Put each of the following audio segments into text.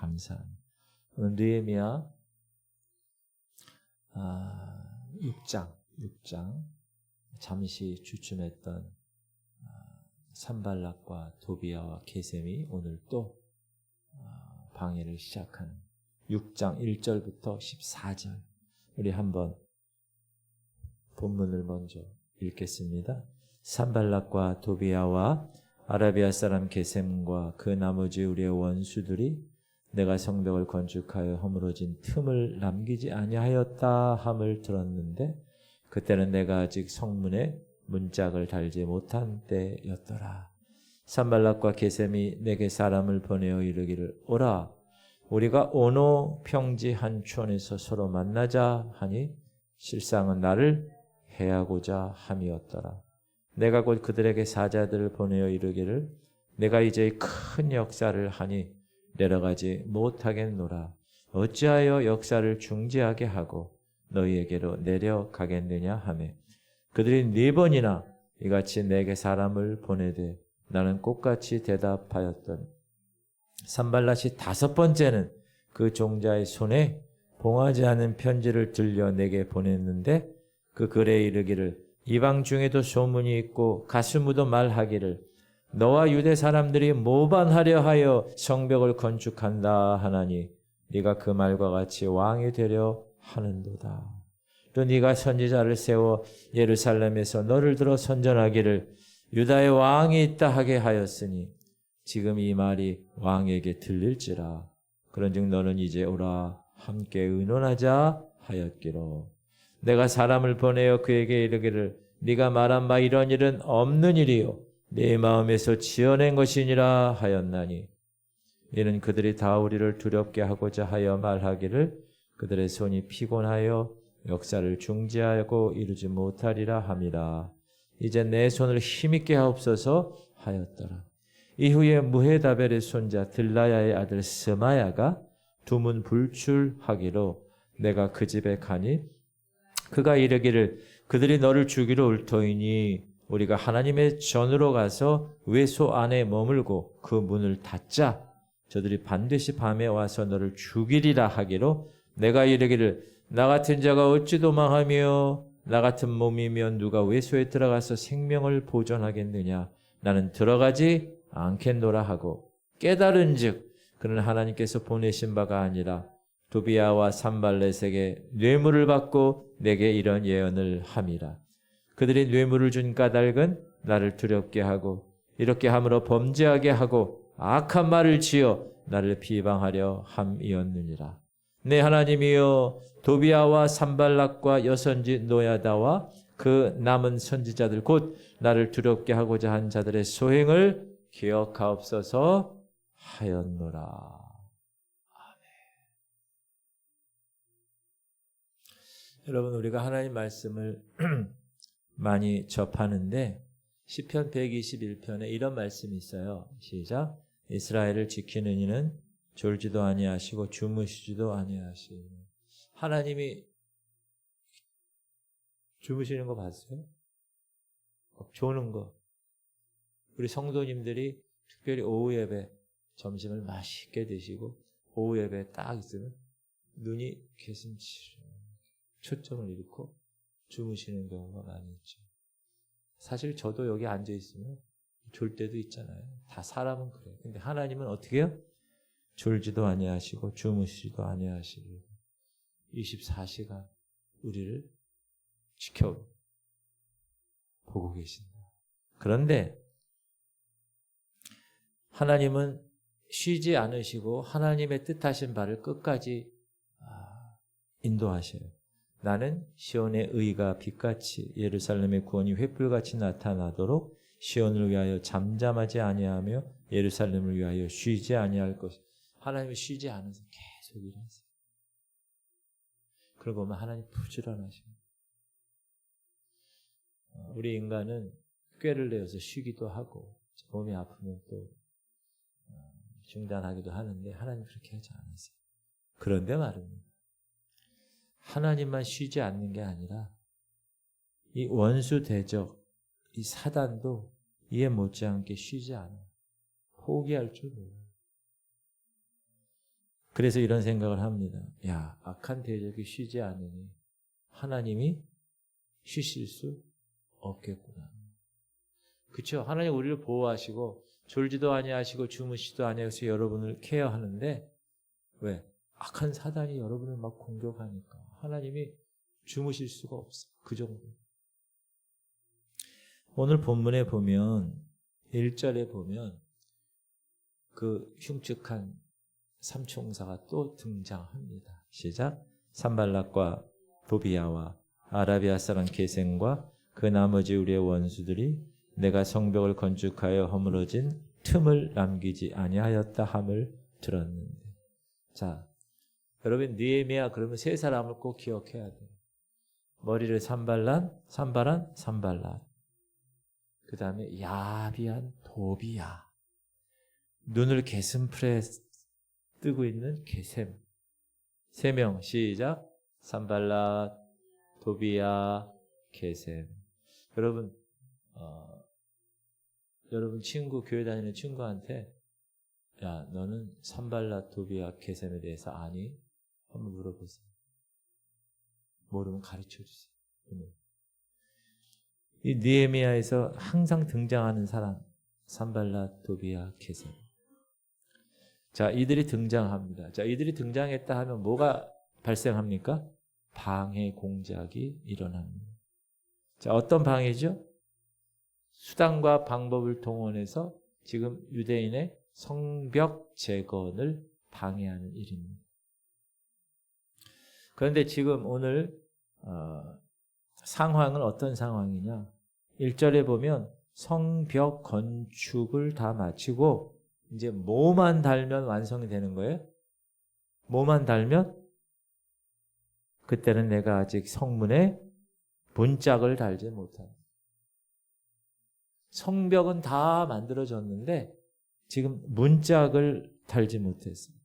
감사합니다. 오늘 느헤미야 6장 잠시 주춤했던 산발락과 도비야와 게셈이 오늘 또 방해를 시작하는 6장 1절부터 14절 우리 한번 본문을 먼저 읽겠습니다. 산발락과 도비야와 아라비아 사람 게셈과 그 나머지 우리의 원수들이 내가 성벽을 건축하여 허물어진 틈을 남기지 아니하였다 함을 들었는데 그때는 내가 아직 성문에 문짝을 달지 못한 때였더라. 산발락과 게셈이 내게 사람을 보내어 이르기를 오라 우리가 오노 평지 한 촌에서 서로 만나자 하니 실상은 나를 해하고자 함이었더라. 내가 곧 그들에게 사자들을 보내어 이르기를 내가 이제 큰 역사를 하니 내려가지 못하겠노라. 어찌하여 역사를 중지하게 하고 너희에게로 내려가겠느냐 하며 그들이 4번이나 이같이 내게 사람을 보내되 나는 꽃같이 대답하였던 산발락이 5번째는 그 종자의 손에 봉하지 않은 편지를 들려 내게 보냈는데 그 글에 이르기를 이방 중에도 소문이 있고 가스무도 말하기를 너와 유대 사람들이 모반하려 하여 성벽을 건축한다 하나니 네가 그 말과 같이 왕이 되려 하는도다. 또 네가 선지자를 세워 예루살렘에서 너를 들어 선전하기를 유다의 왕이 있다 하게 하였으니 지금 이 말이 왕에게 들릴지라. 그런즉 너는 이제 오라 함께 의논하자 하였기로. 내가 사람을 보내어 그에게 이르기를 네가 말한 바 이런 일은 없는 일이요 네 마음에서 지어낸 것이니라 하였나니 이는 그들이 다 우리를 두렵게 하고자 하여 말하기를 그들의 손이 피곤하여 역사를 중지하고 이루지 못하리라 함이라. 이제 내 손을 힘있게 하옵소서 하였더라. 이후에 무헤다벨의 손자 들라야의 아들 스마야가 두문 불출하기로 내가 그 집에 가니 그가 이르기를 그들이 너를 죽이러 올 터이니 우리가 하나님의 전으로 가서 외소 안에 머물고 그 문을 닫자. 저들이 반드시 밤에 와서 너를 죽이리라 하기로 내가 이르기를 나 같은 자가 어찌 도망하며 나 같은 몸이면 누가 외소에 들어가서 생명을 보존하겠느냐. 나는 들어가지 않겠노라 하고 깨달은 즉 그는 하나님께서 보내신 바가 아니라 도비야와 산발렛에게 뇌물을 받고 내게 이런 예언을 함이라. 그들이 뇌물을 준 까닭은 나를 두렵게 하고 이렇게 함으로 범죄하게 하고 악한 말을 지어 나를 비방하려 함이었느니라. 내 하나님이여 도비야와 산발락과 여선지 노야다와 그 남은 선지자들 곧 나를 두렵게 하고자 한 자들의 소행을 기억하옵소서 하였노라. 여러분 우리가 하나님 말씀을 많이 접하는데 시편 121편에 이런 말씀이 있어요. 시작. 이스라엘을 지키는 이는 졸지도 아니하시고 주무시지도 아니하시니. 하나님이 주무시는 거 봤어요? 조는 거. 우리 성도님들이 특별히 오후 예배 점심을 맛있게 드시고 오후 예배 딱 있으면 눈이 개슴치 초점을 잃고 주무시는 경우가 많이 있죠. 사실 저도 여기 앉아 있으면 졸 때도 있잖아요. 다 사람은 그래요. 근데 하나님은 어떻게 해요? 졸지도 아니하시고 주무시지도 아니하시고 24시간 우리를 지켜보고 계신다. 그런데 하나님은 쉬지 않으시고 하나님의 뜻하신 바를 끝까지 인도하셔요. 나는 시온의 의가 빛같이 예루살렘의 구원이 횃불같이 나타나도록 시온을 위하여 잠잠하지 아니하며 예루살렘을 위하여 쉬지 아니할 것. 하나님은 쉬지 않아서 계속 일하세요. 그러고 보면 하나님 부지런하십니다. 우리 인간은 꾀를 내어서 쉬기도 하고 몸이 아프면 또 중단하기도 하는데 하나님 그렇게 하지 않으세요. 그런데 말입니다. 하나님만 쉬지 않는 게 아니라 이 원수 대적, 이 사단도 이에 못지않게 쉬지 않아요. 포기할 줄 몰라요. 그래서 이런 생각을 합니다. 야, 악한 대적이 쉬지 않으니 하나님이 쉬실 수 없겠구나. 그렇죠? 하나님 우리를 보호하시고 졸지도 아니하시고 주무시도 아니하셔서 여러분을 케어하는데 왜? 악한 사단이 여러분을 막 공격하니까 하나님이 주무실 수가 없어. 그 정도. 오늘 본문에 보면 1절에 보면 그 흉측한 삼총사가 또 등장합니다. 시작. 산발락과 도비야와 아라비아 사람 게셈과 그 나머지 우리의 원수들이 내가 성벽을 건축하여 허물어진 틈을 남기지 아니하였다 함을 들었는데. 자, 여러분 느헤미야 그러면 세 사람을 꼭 기억해야 돼요. 머리를 산발란, 그 다음에 야비한 도비야. 눈을 게슴풀에 뜨고 있는 게셈. 3명 시작. 산발랏, 도비야, 게셈. 여러분 여러분 친구 교회 다니는 친구한테 야 너는 산발랏, 도비야, 게셈에 대해서 아니? 한번 물어보세요. 모르면 가르쳐주세요. 이 느헤미야에서 항상 등장하는 사람 산발랏, 도비야, 게셈. 자, 이들이 등장합니다. 자, 이들이 등장했다 하면 뭐가 발생합니까? 방해 공작이 일어납니다. 자, 어떤 방해죠? 수단과 방법을 동원해서 지금 유대인의 성벽 재건을 방해하는 일입니다. 그런데 지금 오늘 상황은 어떤 상황이냐? 1절에 보면 성벽 건축을 다 마치고 이제 뭐만 달면 완성이 되는 거예요? 뭐만 달면? 그때는 내가 아직 성문에 문짝을 달지 못한다. 성벽은 다 만들어졌는데 지금 문짝을 달지 못했어요.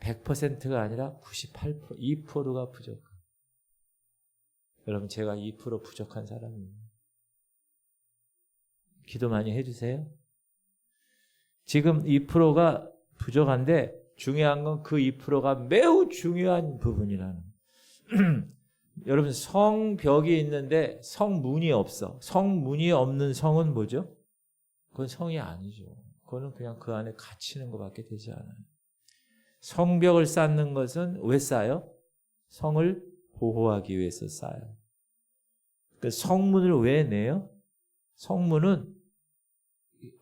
100%가 아니라 98%, 2%가 부족해요. 여러분 제가 2% 부족한 사람입니다. 기도 많이 해주세요. 지금 2%가 부족한데 중요한 건 그 2%가 매우 중요한 부분이라는 여러분 성벽이 있는데 성문이 없어. 성문이 없는 성은 뭐죠? 그건 성이 아니죠. 그거는 그냥 그 안에 갇히는 것밖에 되지 않아요. 성벽을 쌓는 것은 왜 쌓아요? 성을 보호하기 위해서 쌓아요. 그 성문을 왜 내요? 성문은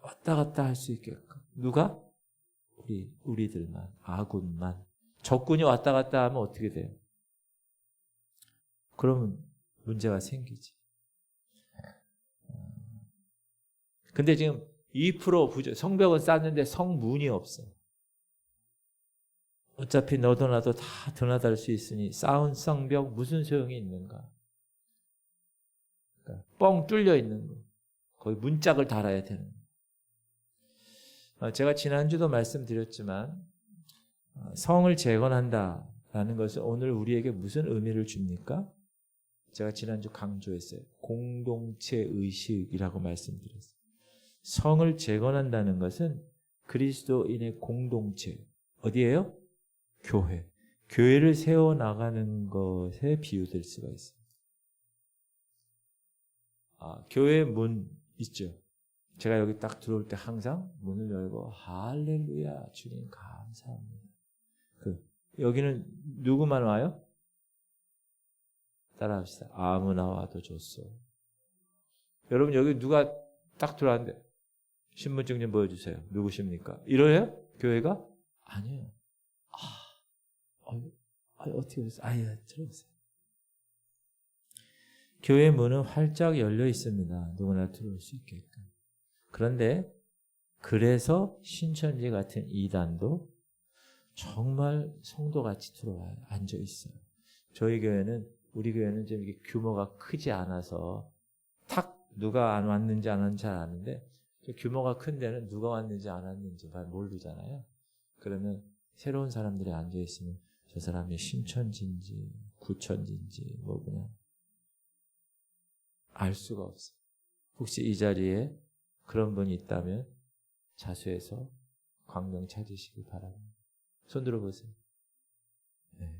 왔다 갔다 할 수 있게끔. 누가? 우리들만, 아군만. 적군이 왔다 갔다 하면 어떻게 돼요? 그러면 문제가 생기지. 근데 지금 2% 부족, 성벽은 쌓는데 성문이 없어. 어차피 너도 나도 다 드나들 수 있으니 쌓은 성벽 무슨 소용이 있는가? 그러니까 뻥 뚫려 있는 거. 거기 문짝을 달아야 되는 거. 제가 지난주도 말씀드렸지만 성을 재건한다라는 것은 오늘 우리에게 무슨 의미를 줍니까? 제가 지난주 강조했어요. 공동체 의식이라고 말씀드렸어요. 성을 재건한다는 것은 그리스도인의 공동체. 어디예요? 교회. 교회를 세워나가는 것에 비유될 수가 있어요. 교회 문 있죠. 제가 여기 딱 들어올 때 항상 문을 열고 할렐루야 주님 감사합니다. 여기는 누구만 와요? 따라합시다. 아무나 와도 좋소. 여러분 여기 누가 딱 들어왔는데 신분증 좀 보여주세요. 누구십니까? 이래요? 교회가? 아니에요. 어떻게 됐어요? 들어오세요. 교회 문은 활짝 열려 있습니다. 누구나 들어올 수 있게끔. 그런데 그래서 신천지 같은 이단도 정말 성도같이 들어와요. 앉아 있어요. 우리 교회는 좀 이게 규모가 크지 않아서 탁 누가 안 왔는지 안 왔는지 잘 아는데 규모가 큰 데는 누가 왔는지 안 왔는지 모르잖아요. 그러면 새로운 사람들이 앉아 있으면 저 사람이 신천지인지 구천지인지 뭐 그냥 알 수가 없어요. 혹시 이 자리에 그런 분이 있다면 자수해서 광명 찾으시기 바랍니다. 손 들어보세요. 네.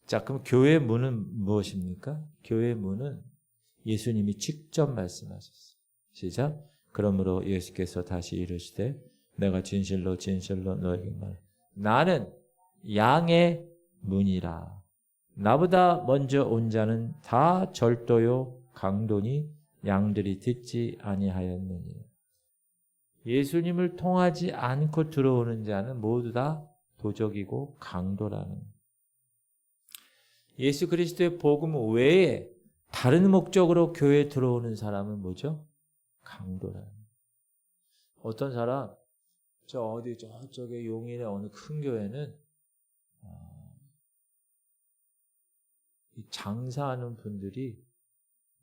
자, 그럼 교회의 문은 무엇입니까? 교회의 문은 예수님이 직접 말씀하셨어요. 시작. 그러므로 예수께서 다시 이르시되 내가 진실로 진실로 너에게 말해 나는 양의 문이라. 나보다 먼저 온 자는 다 절도요 강도니 양들이 듣지 아니하였느니라. 예수님을 통하지 않고 들어오는 자는 모두 다 도적이고 강도라는. 예수 그리스도의 복음 외에 다른 목적으로 교회에 들어오는 사람은 뭐죠? 강도라는. 어떤 사람 저쪽에 용인의 어느 큰 교회는 장사하는 분들이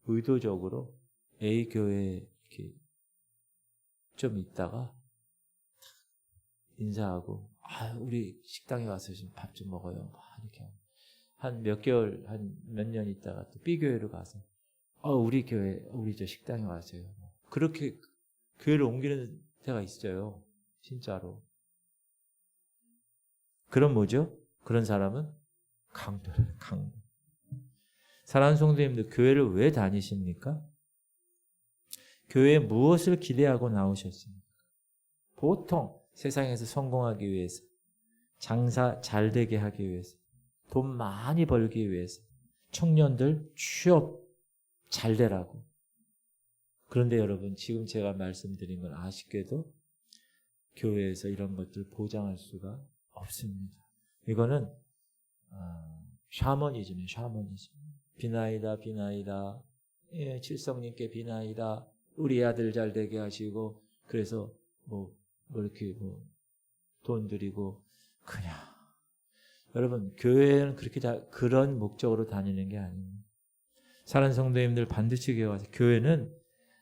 의도적으로 A 교회에 이렇게 좀 있다가 인사하고 우리 식당에 와서 좀 밥 좀 먹어요. 이렇게 한 몇 개월, 한 몇 년 있다가 또 B 교회로 가서 우리 교회, 우리 저 식당에 와서요. 그렇게 교회를 옮기는 데가 있어요. 진짜로. 그럼 뭐죠? 그런 사람은 강도래요. 강도. 사랑하는 성도님들, 교회를 왜 다니십니까? 교회에 무엇을 기대하고 나오셨습니까? 보통 세상에서 성공하기 위해서, 장사 잘 되게 하기 위해서, 돈 많이 벌기 위해서, 청년들 취업 잘 되라고. 그런데 여러분, 지금 제가 말씀드린 건 아쉽게도 교회에서 이런 것들 보장할 수가 없습니다. 이거는 샤머니즘이에요. 샤머니즘. 비나이다. 예, 칠성님께 비나이다. 우리 아들 잘 되게 하시고 그래서 이렇게 돈 드리고 그냥. 여러분, 교회는 그렇게 그런 목적으로 다니는 게 아닙니다. 사랑하는 성도님들 반드시 기억하세요. 교회는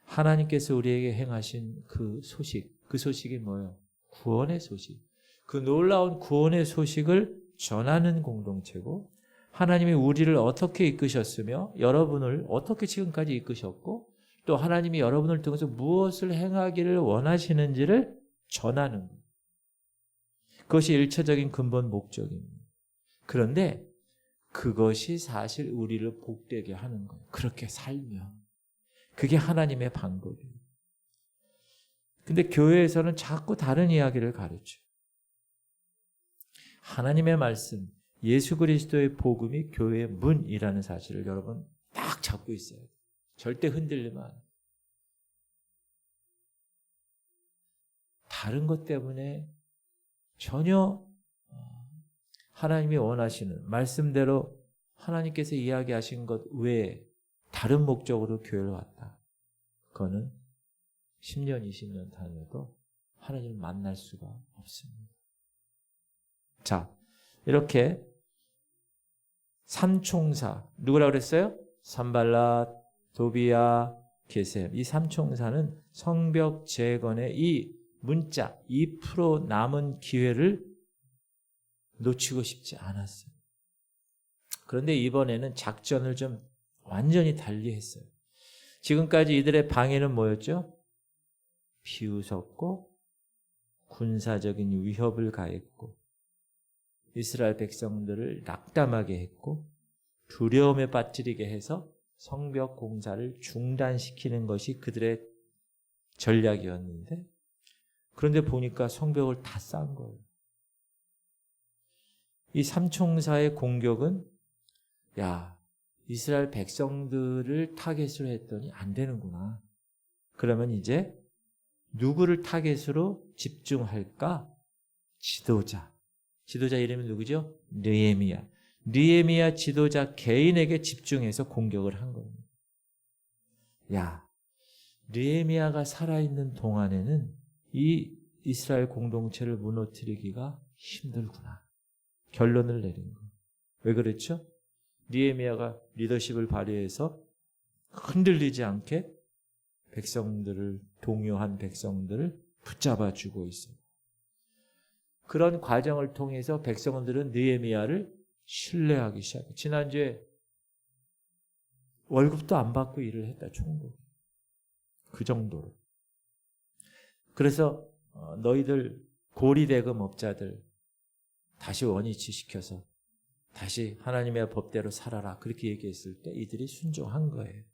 하나님께서 우리에게 행하신 그 소식이 뭐예요? 구원의 소식. 그 놀라운 구원의 소식을 전하는 공동체고, 하나님이 우리를 어떻게 이끄셨으며 여러분을 어떻게 지금까지 이끄셨고, 또 하나님이 여러분을 통해서 무엇을 행하기를 원하시는지를 전하는 거예요. 그것이 일차적인 근본 목적입니다. 그런데 그것이 사실 우리를 복되게 하는 거예요. 그렇게 살면. 그게 하나님의 방법이에요. 근데 교회에서는 자꾸 다른 이야기를 가르쳐요. 하나님의 말씀, 예수 그리스도의 복음이 교회의 문이라는 사실을 여러분 딱 잡고 있어야 돼요. 절대 흔들리면 안 돼요. 다른 것 때문에 전혀 하나님이 원하시는 말씀대로 하나님께서 이야기하신 것 외에 다른 목적으로 교회를 왔다. 그거는 10년, 20년 다녀도 하나님을 만날 수가 없습니다. 자, 이렇게 삼총사, 누구라고 그랬어요? 산발랏, 도비야, 게셈. 이 삼총사는 성벽 재건의 이 문자, 2% 남은 기회를 놓치고 싶지 않았어요. 그런데 이번에는 작전을 좀 완전히 달리 했어요. 지금까지 이들의 방해는 뭐였죠? 비웃었고 군사적인 위협을 가했고 이스라엘 백성들을 낙담하게 했고 두려움에 빠뜨리게 해서 성벽 공사를 중단시키는 것이 그들의 전략이었는데, 그런데 보니까 성벽을 다 쌓은 거예요. 이 삼총사의 공격은 이스라엘 백성들을 타겟으로 했더니 안 되는구나. 그러면 이제 누구를 타겟으로 집중할까? 지도자 이름이 누구죠? 느헤미야 지도자 개인에게 집중해서 공격을 한 겁니다. 느헤미야가 살아있는 동안에는 이 이스라엘 공동체를 무너뜨리기가 힘들구나. 결론을 내린 거예요. 왜 그랬죠? 느헤미야가 리더십을 발휘해서 흔들리지 않게 백성들을, 동요한 백성들을 붙잡아주고 있어요. 그런 과정을 통해서 백성들은 느헤미야를 신뢰하기 시작해요. 지난주에 월급도 안 받고 일을 했다, 총독. 그 정도로. 그래서 너희들 고리대금업자들, 다시 원위치시켜서 다시 하나님의 법대로 살아라. 그렇게 얘기했을 때 이들이 순종한 거예요.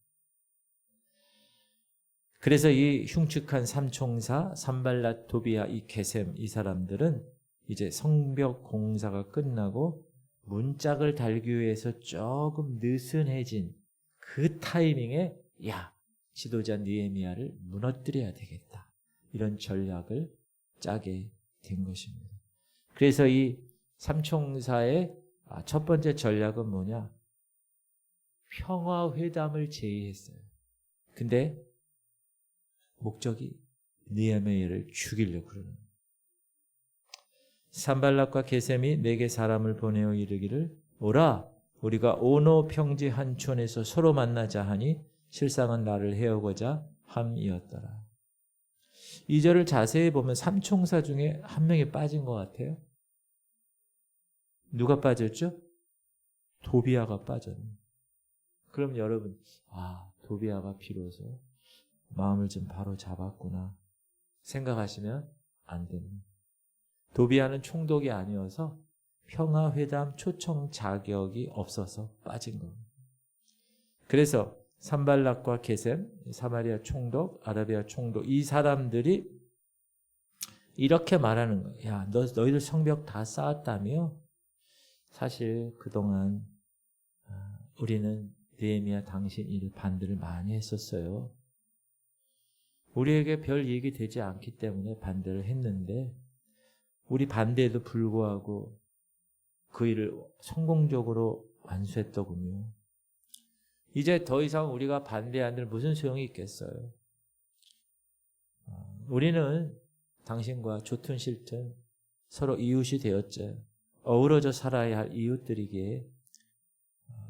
그래서 이 흉측한 삼총사, 산발랏, 도비아, 이 게셈 이 사람들은 이제 성벽 공사가 끝나고 문짝을 달기 위해서 조금 느슨해진 그 타이밍에 야, 지도자 느헤미야를 무너뜨려야 되겠다. 이런 전략을 짜게 된 것입니다. 그래서 이 삼총사의 첫 번째 전략은 뭐냐? 평화회담을 제의했어요. 근데 목적이 느헤미야를 죽이려고 그러는 거예요. 산발락과 게셈이 내게 사람을 보내어 이르기를 오라 우리가 오노 평지 한 촌에서 서로 만나자 하니 실상은 나를 해오고자 함이었더라. 2절을 자세히 보면 삼총사 중에 한 명이 빠진 것 같아요. 누가 빠졌죠? 도비아가 빠졌네. 그럼 여러분, 도비아가 비로소 마음을 좀 바로 잡았구나 생각하시면 안 됩니다. 도비아는 총독이 아니어서 평화회담 초청 자격이 없어서 빠진 겁니다. 그래서 산발락과 게셈, 사마리아 총독, 아라비아 총독 이 사람들이 이렇게 말하는 거예요. 야, 너희들 성벽 다 쌓았다며? 사실 그동안 우리는 느헤미야 당신 일 반대를 많이 했었어요. 우리에게 별 이익이 되지 않기 때문에 반대를 했는데 우리 반대에도 불구하고 그 일을 성공적으로 완수했더군요. 이제 더 이상 우리가 반대한들 무슨 소용이 있겠어요? 우리는 당신과 좋든 싫든 서로 이웃이 되었죠. 어우러져 살아야 할 이웃들이기에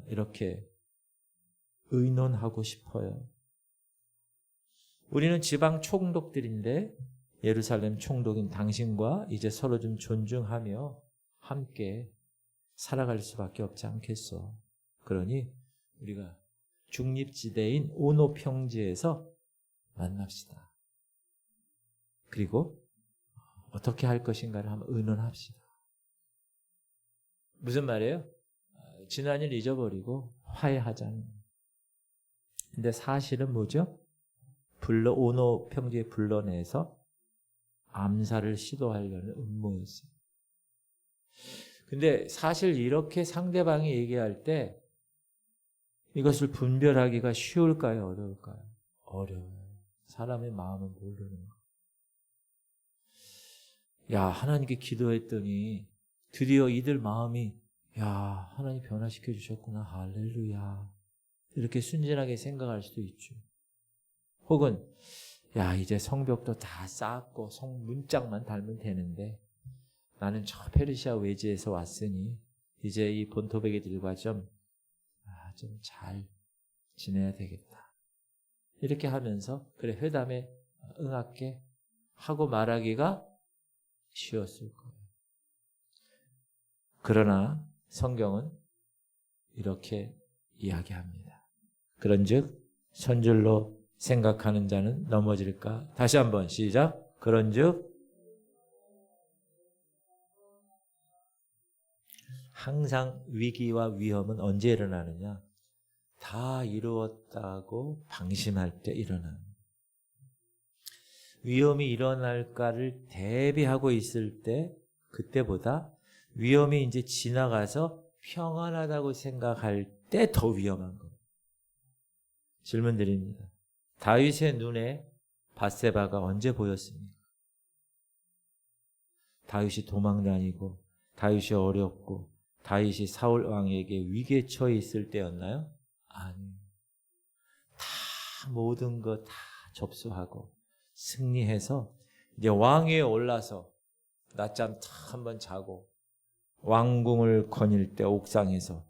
이렇게 의논하고 싶어요. 우리는 지방 총독들인데 예루살렘 총독인 당신과 이제 서로 좀 존중하며 함께 살아갈 수밖에 없지 않겠어. 그러니 우리가 중립지대인 오노 평지에서 만납시다. 그리고 어떻게 할 것인가를 한번 의논합시다. 무슨 말이에요? 지난 일 잊어버리고 화해하자는. 근데 사실은 뭐죠? 오노 평지에 불러내서 암살을 시도하려는 음모였어요. 근데 사실 이렇게 상대방이 얘기할 때 이것을 분별하기가 쉬울까요? 어려울까요? 어려워요. 사람의 마음은 모르는 거. 야, 하나님께 기도했더니 드디어 이들 마음이 야, 하나님 변화시켜 주셨구나. 할렐루야. 이렇게 순진하게 생각할 수도 있죠. 혹은 야, 이제 성벽도 다 쌓았고 문짝만 달면 되는데 나는 저 페르시아 외지에서 왔으니 이제 이 본토백이들과 좀 잘 지내야 되겠다. 이렇게 하면서 그래 회담에 응할게 하고 말하기가 쉬웠을 거예요. 그러나 성경은 이렇게 이야기합니다. 그런즉 선줄로 생각하는 자는 넘어질까? 다시 한번 시작. 그런즉 항상 위기와 위험은 언제 일어나느냐? 다 이루었다고 방심할 때 일어납니다. 위험이 일어날까를 대비하고 있을 때 그때보다 위험이 이제 지나가서 평안하다고 생각할 때 더 위험한 겁니다. 질문 드립니다. 다윗의 눈에 밧세바가 언제 보였습니까? 다윗이 도망다니고 다윗이 어렵고 다윗이 사울 왕에게 위기에 처해 있을 때였나요? 아니요. 다 모든 거 다 접수하고 승리해서 이제 왕위에 올라서 낮잠 탁 한번 자고 왕궁을 거닐 때 옥상에서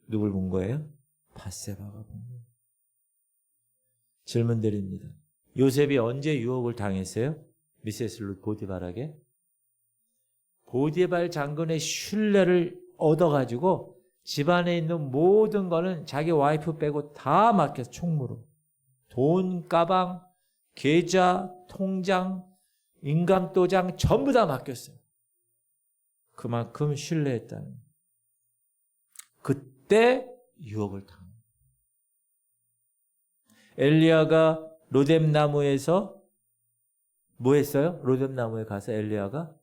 누굴 본 거예요? 밧세바가 본 거예요. 질문 드립니다. 요셉이 언제 유혹을 당했어요? 미세스 룻 보디발에게? 보디발 장군의 신뢰를 얻어가지고 집안에 있는 모든 거는 자기 와이프 빼고 다 맡겨서 총무로. 돈, 가방, 계좌, 통장, 인감도장 전부 다 맡겼어요. 그만큼 신뢰했다는. 그때 유혹을 당합니다. 엘리야가 로뎀나무에서 뭐 했어요? 로뎀나무에 가서 엘리야가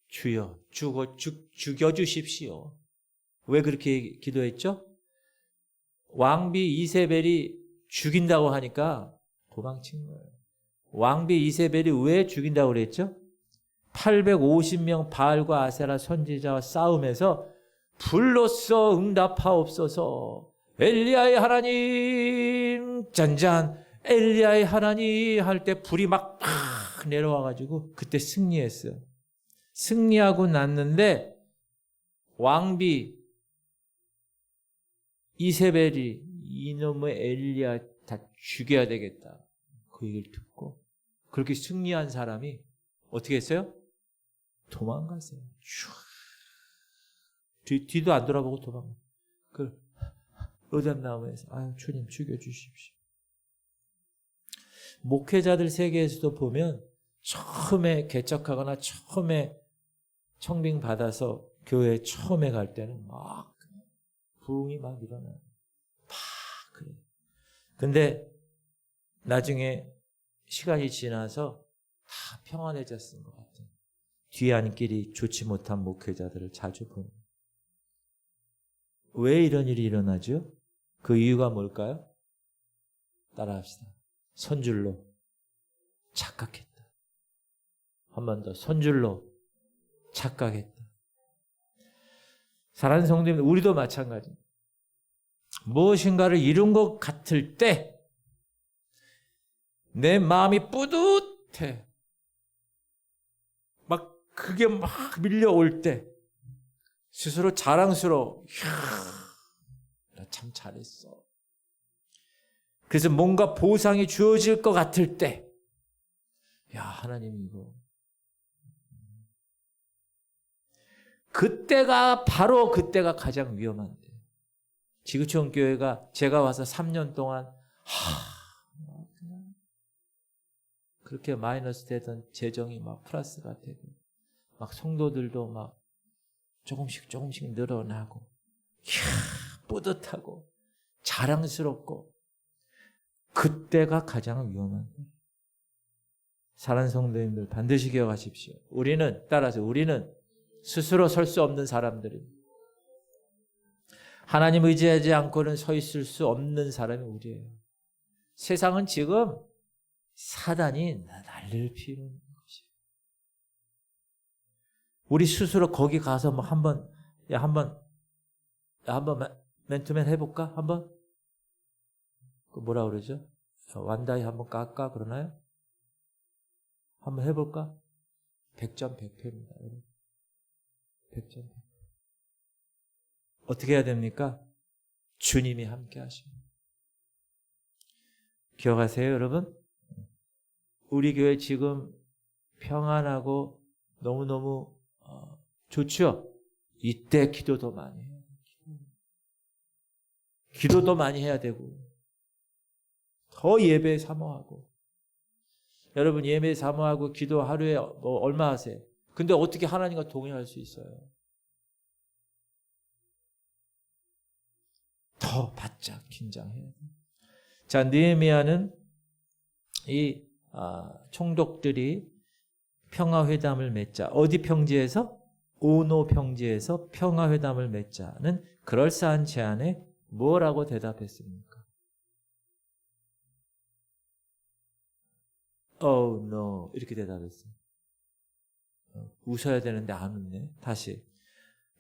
주여 죽여주십시오. 왜 그렇게 기도했죠? 왕비 이세벨이 죽인다고 하니까 도망친 거예요. 왕비 이세벨이 왜 죽인다고 그랬죠? 850명 바알과 아세라 선지자와 싸움에서 불로써 응답하옵소서. 엘리야의 하나님 짠짠 엘리야의 하나님 할 때 불이 막 내려와가지고 그때 승리했어요. 승리하고 났는데 왕비 이세벨이 이놈의 엘리야 다 죽여야 되겠다. 그 얘기를 듣고 그렇게 승리한 사람이 어떻게 했어요? 도망갔어요. 뒤도 안 돌아보고 도망갔어요. 그 로뎀나무에서 아유 주님 죽여주십시오. 목회자들 세계에서도 보면 처음에 개척하거나 처음에 청빙 받아서 교회 처음에 갈 때는 막 부흥이 막 일어나요. 막 그래요. 근데 나중에 시간이 지나서 다 평안해졌은 것 같아요. 뒤안길이 좋지 못한 목회자들을 자주 봅니다. 왜 이런 일이 일어나죠? 그 이유가 뭘까요? 따라합시다. 선줄로 착각했다. 한 번 더. 선줄로 착각했다. 사랑하는 성도님, 우리도 마찬가지입니다. 무엇인가를 이룬 것 같을 때 내 마음이 뿌듯해. 막 그게 막 밀려올 때 스스로 자랑스러워. 나 참 잘했어. 그래서 뭔가 보상이 주어질 것 같을 때, 야, 하나님 이거. 바로 그때가 가장 위험한데. 지구촌 교회가 제가 와서 3년 동안, 그렇게 마이너스 되던 재정이 막 플러스가 되고, 막 성도들도 막 조금씩 늘어나고, 뿌듯하고, 자랑스럽고, 그때가 가장 위험한 거예요. 사랑하는 성도님들 반드시 기억하십시오. 우리는 스스로 설 수 없는 사람들입니다. 하나님 의지하지 않고는 서 있을 수 없는 사람이 우리예요. 세상은 지금 사단이 난리를 피우는 것이에요. 우리 스스로 거기 가서 뭐 한번 맨투맨 해볼까? 한번? 그 뭐라 그러죠? 완다이 한번 깎아 그러나요? 한번 해볼까? 100점 100패입니다. 100점 100패. 어떻게 해야 됩니까? 주님이 함께 하십니다. 기억하세요, 여러분? 우리 교회 지금 평안하고 너무너무 좋죠? 이때 기도도 많이 해야 돼요. 기도도 많이 해야 되고 더 예배 사모하고. 여러분 예배 사모하고 기도 하루에 뭐 얼마 하세요? 근데 어떻게 하나님과 동행할 수 있어요? 더 바짝 긴장해야 돼요. 자, 느헤미야는 이 총독들이 평화회담을 맺자. 어디 평지에서? 오노 평지에서 평화회담을 맺자는 그럴싸한 제안에 뭐라고 대답했습니까? Oh no 이렇게 대답했어요. 웃어야 되는데 안 웃네. 다시.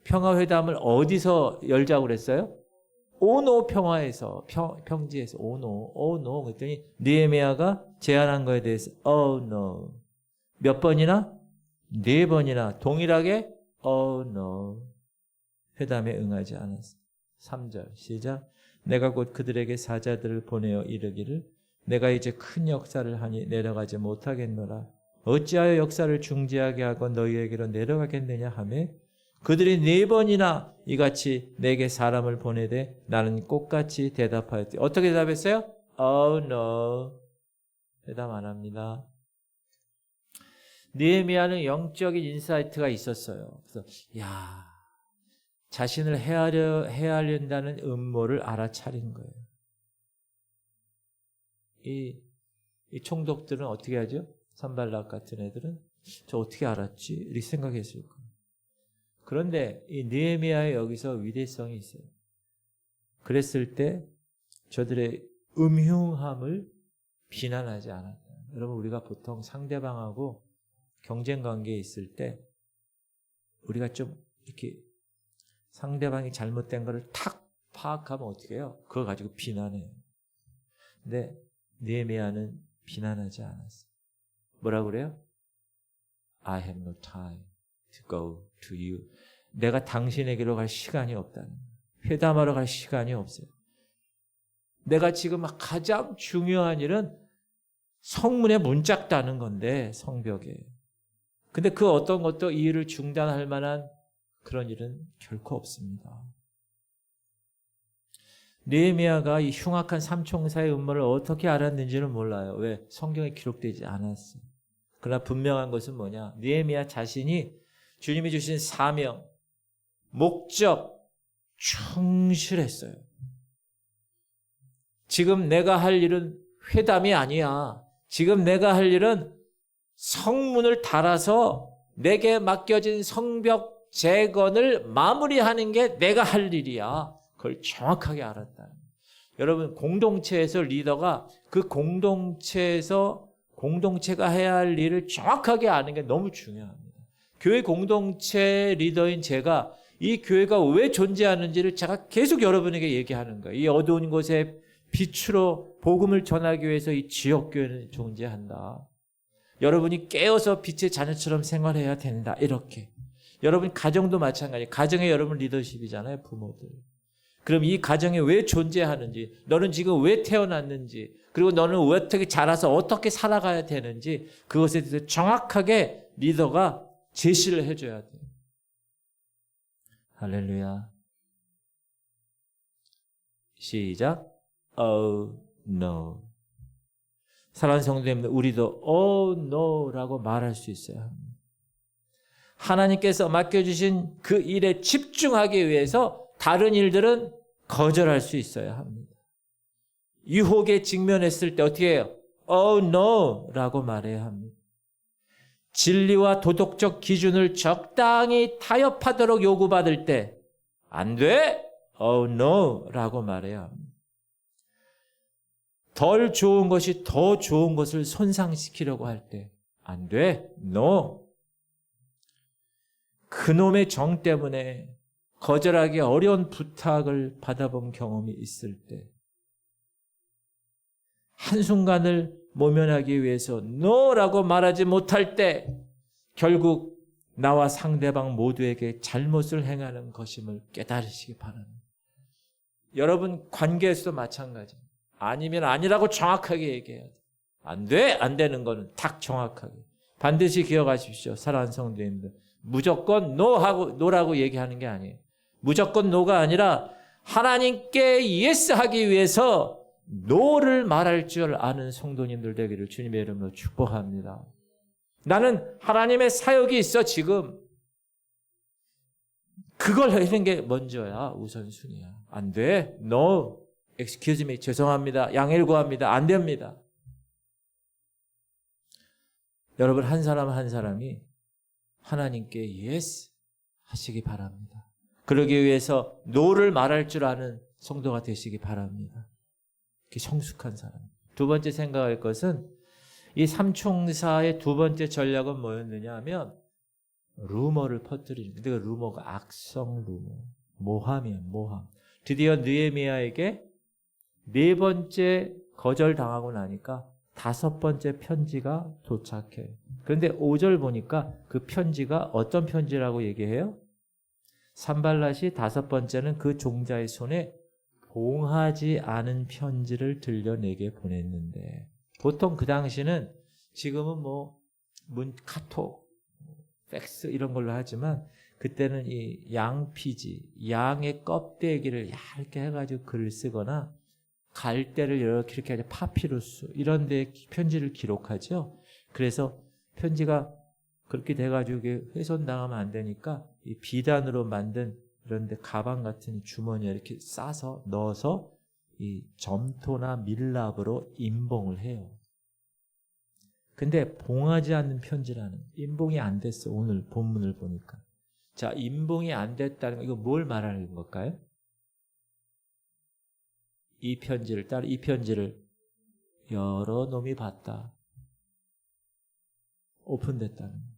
평화회담을 어디서 열자고 그랬어요? 오노 평화에서 평지에서 오노 그랬더니 느헤미야가 제안한 거에 대해서 Oh no 몇 번이나? 4번이나 동일하게 Oh no 회담에 응하지 않았어. 3절 시작. 내가 곧 그들에게 사자들을 보내어 이르기를 내가 이제 큰 역사를 하니 내려가지 못하겠노라. 어찌하여 역사를 중지하게 하고 너희에게로 내려가겠느냐 하며 그들이 4번이나 이같이 내게 사람을 보내되 나는 꽃같이 대답하였더니 어떻게 대답했어요? Oh no 대답 안 합니다. 느헤미야는 영적인 인사이트가 있었어요. 그래서 자신을 해하려다는 음모를 알아차린 거예요. 이 총독들은 어떻게 하죠? 산발락 같은 애들은 저 어떻게 알았지? 이렇게 생각했을 거예요. 그런데 이 느헤미야의 여기서 위대성이 있어요. 그랬을 때 저들의 음흉함을 비난하지 않았다. 여러분, 우리가 보통 상대방하고 경쟁 관계에 있을 때 우리가 좀 이렇게 상대방이 잘못된 거를 탁 파악하면 어떻게 해요? 그걸 가지고 비난해요. 근데 느헤미야는 비난하지 않았어요. 뭐라고 그래요? I have no time to go to you. 내가 당신에게로 갈 시간이 없다는 거예요. 회담하러 갈 시간이 없어요. 내가 지금 가장 중요한 일은 성문에 문짝 따는 건데, 성벽에. 근데 그 어떤 것도 이 일을 중단할 만한 그런 일은 결코 없습니다. 느헤미야가 이 흉악한 삼총사의 음모를 어떻게 알았는지는 몰라요. 왜? 성경에 기록되지 않았어요. 그러나 분명한 것은 뭐냐? 느헤미야 자신이 주님이 주신 사명, 목적, 충실했어요. 지금 내가 할 일은 회담이 아니야. 지금 내가 할 일은 성문을 달아서 내게 맡겨진 성벽 재건을 마무리하는 게 내가 할 일이야. 그걸 정확하게 알았다. 여러분, 공동체에서 리더가 그 공동체가 해야 할 일을 정확하게 아는 게 너무 중요합니다. 교회 공동체 리더인 제가 이 교회가 왜 존재하는지를 제가 계속 여러분에게 얘기하는 거예요. 이 어두운 곳에 빛으로 복음을 전하기 위해서 이 지역교회는 존재한다. 여러분이 깨어서 빛의 자녀처럼 생활해야 된다. 이렇게. 여러분 가정도 마찬가지예요. 가정에 여러분 리더십이잖아요. 부모들. 그럼 이 가정이 왜 존재하는지, 너는 지금 왜 태어났는지, 그리고 너는 왜 어떻게 자라서 어떻게 살아가야 되는지 그것에 대해서 정확하게 리더가 제시를 해줘야 돼요. 할렐루야. 시작. Oh no. 사랑하는 성도님들, 우리도 oh no라고 말할 수 있어요. 하나님께서 맡겨주신 그 일에 집중하기 위해서 다른 일들은 거절할 수 있어야 합니다. 유혹에 직면했을 때 어떻게 해요? Oh no라고 말해야 합니다. 진리와 도덕적 기준을 적당히 타협하도록 요구받을 때 안 돼? Oh no라고 말해야 합니다. 덜 좋은 것이 더 좋은 것을 손상시키려고 할 때 안 돼? No. 그놈의 정 때문에 거절하기 어려운 부탁을 받아본 경험이 있을 때 한순간을 모면하기 위해서 no라고 말하지 못할 때 결국 나와 상대방 모두에게 잘못을 행하는 것임을 깨달으시기 바랍니다. 여러분 관계에서도 마찬가지입니다. 아니면 아니라고 정확하게 얘기해야 돼. 안 돼? 안 되는 거는 딱 정확하게. 반드시 기억하십시오. 사랑하는 성도님들. 무조건 노라고 얘기하는 게 아니에요. 무조건 노가 아니라 하나님께 예스 하기 위해서 노를 말할 줄 아는 성도님들 되기를 주님의 이름으로 축복합니다. 나는 하나님의 사역이 있어 지금. 그걸 하는 게 먼저야. 우선순위야. 안 돼? No. Excuse me. 죄송합니다. 양해를 구합니다. 안 됩니다. 여러분 한 사람 한 사람이 하나님께 yes 하시기 바랍니다. 그러기 위해서 no를 말할 줄 아는 성도가 되시기 바랍니다. 성숙한 사람. 두 번째 생각할 것은 이 삼총사의 두 번째 전략은 뭐였느냐 하면 루머를 퍼뜨리는. 근데 그 루머가 악성 루머. 모함이에요. 모함. 드디어 느헤미야에게 네 번째 거절당하고 나니까 다섯 번째 편지가 도착해요. 그런데 5절 보니까 그 편지가 어떤 편지라고 얘기해요? 산발랏이 다섯 번째는 그 종자의 손에 봉하지 않은 편지를 들려 내게 보냈는데 보통 그 당시는 지금은 카톡, 팩스 이런 걸로 하지만 그때는 이 양피지, 양의 껍데기를 얇게 해가지고 글을 쓰거나 갈대를 이렇게 하죠. 파피루스 이런 데 편지를 기록하죠. 그래서 편지가 그렇게 돼가지고 이게 훼손당하면 안 되니까 이 비단으로 만든 이런데 가방 같은 주머니에 이렇게 싸서 넣어서 이 점토나 밀랍으로 임봉을 해요. 근데 봉하지 않는 편지라는, 임봉이 안 됐어. 오늘 본문을 보니까. 자, 임봉이 안 됐다는 거, 이거 뭘 말하는 걸까요? 이 편지를 여러 놈이 봤다. 오픈됐다는 거.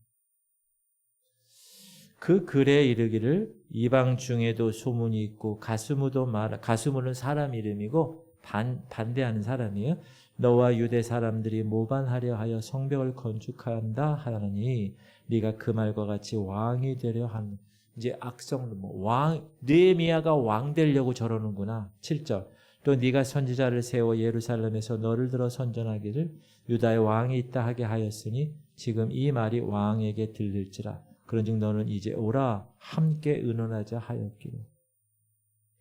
그 글에 이르기를 이방 중에도 소문이 있고 가수무는 사람 이름이고 반대하는 사람이에요. 너와 유대 사람들이 모반하려 하여 성벽을 건축한다 하라니 네가 그 말과 같이 왕이 되려 한, 이제 악성 왕, 느헤미야가 왕 되려고 저러는구나. 7절. 또 네가 선지자를 세워 예루살렘에서 너를 들어 선전하기를 유다의 왕이 있다 하게 하였으니 지금 이 말이 왕에게 들릴지라. 그런즉 너는 이제 오라 함께 의논하자 하였기로.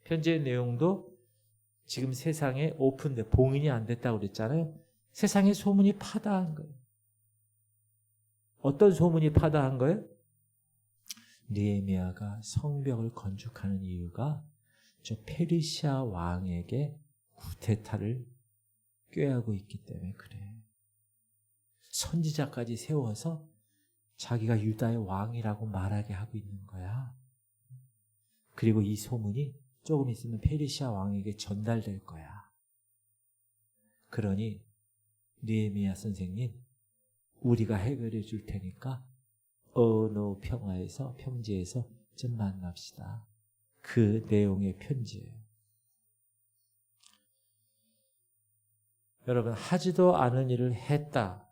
편지의 내용도 지금 세상에 오픈돼, 봉인이 안 됐다고 그랬잖아요. 세상에 소문이 파다한 거예요. 어떤 소문이 파다한 거예요? 느헤미야가 성벽을 건축하는 이유가 저 페르시아 왕에게 쿠데타를 꾀하고 있기 때문에 그래. 선지자까지 세워서 자기가 유다의 왕이라고 말하게 하고 있는 거야. 그리고 이 소문이 조금 있으면 페르시아 왕에게 전달될 거야. 그러니 느헤미야 선생님, 우리가 해결해 줄 테니까 어느 평지에서 좀 만납시다. 그 내용의 편지예요. 여러분, 하지도 않은 일을 했다.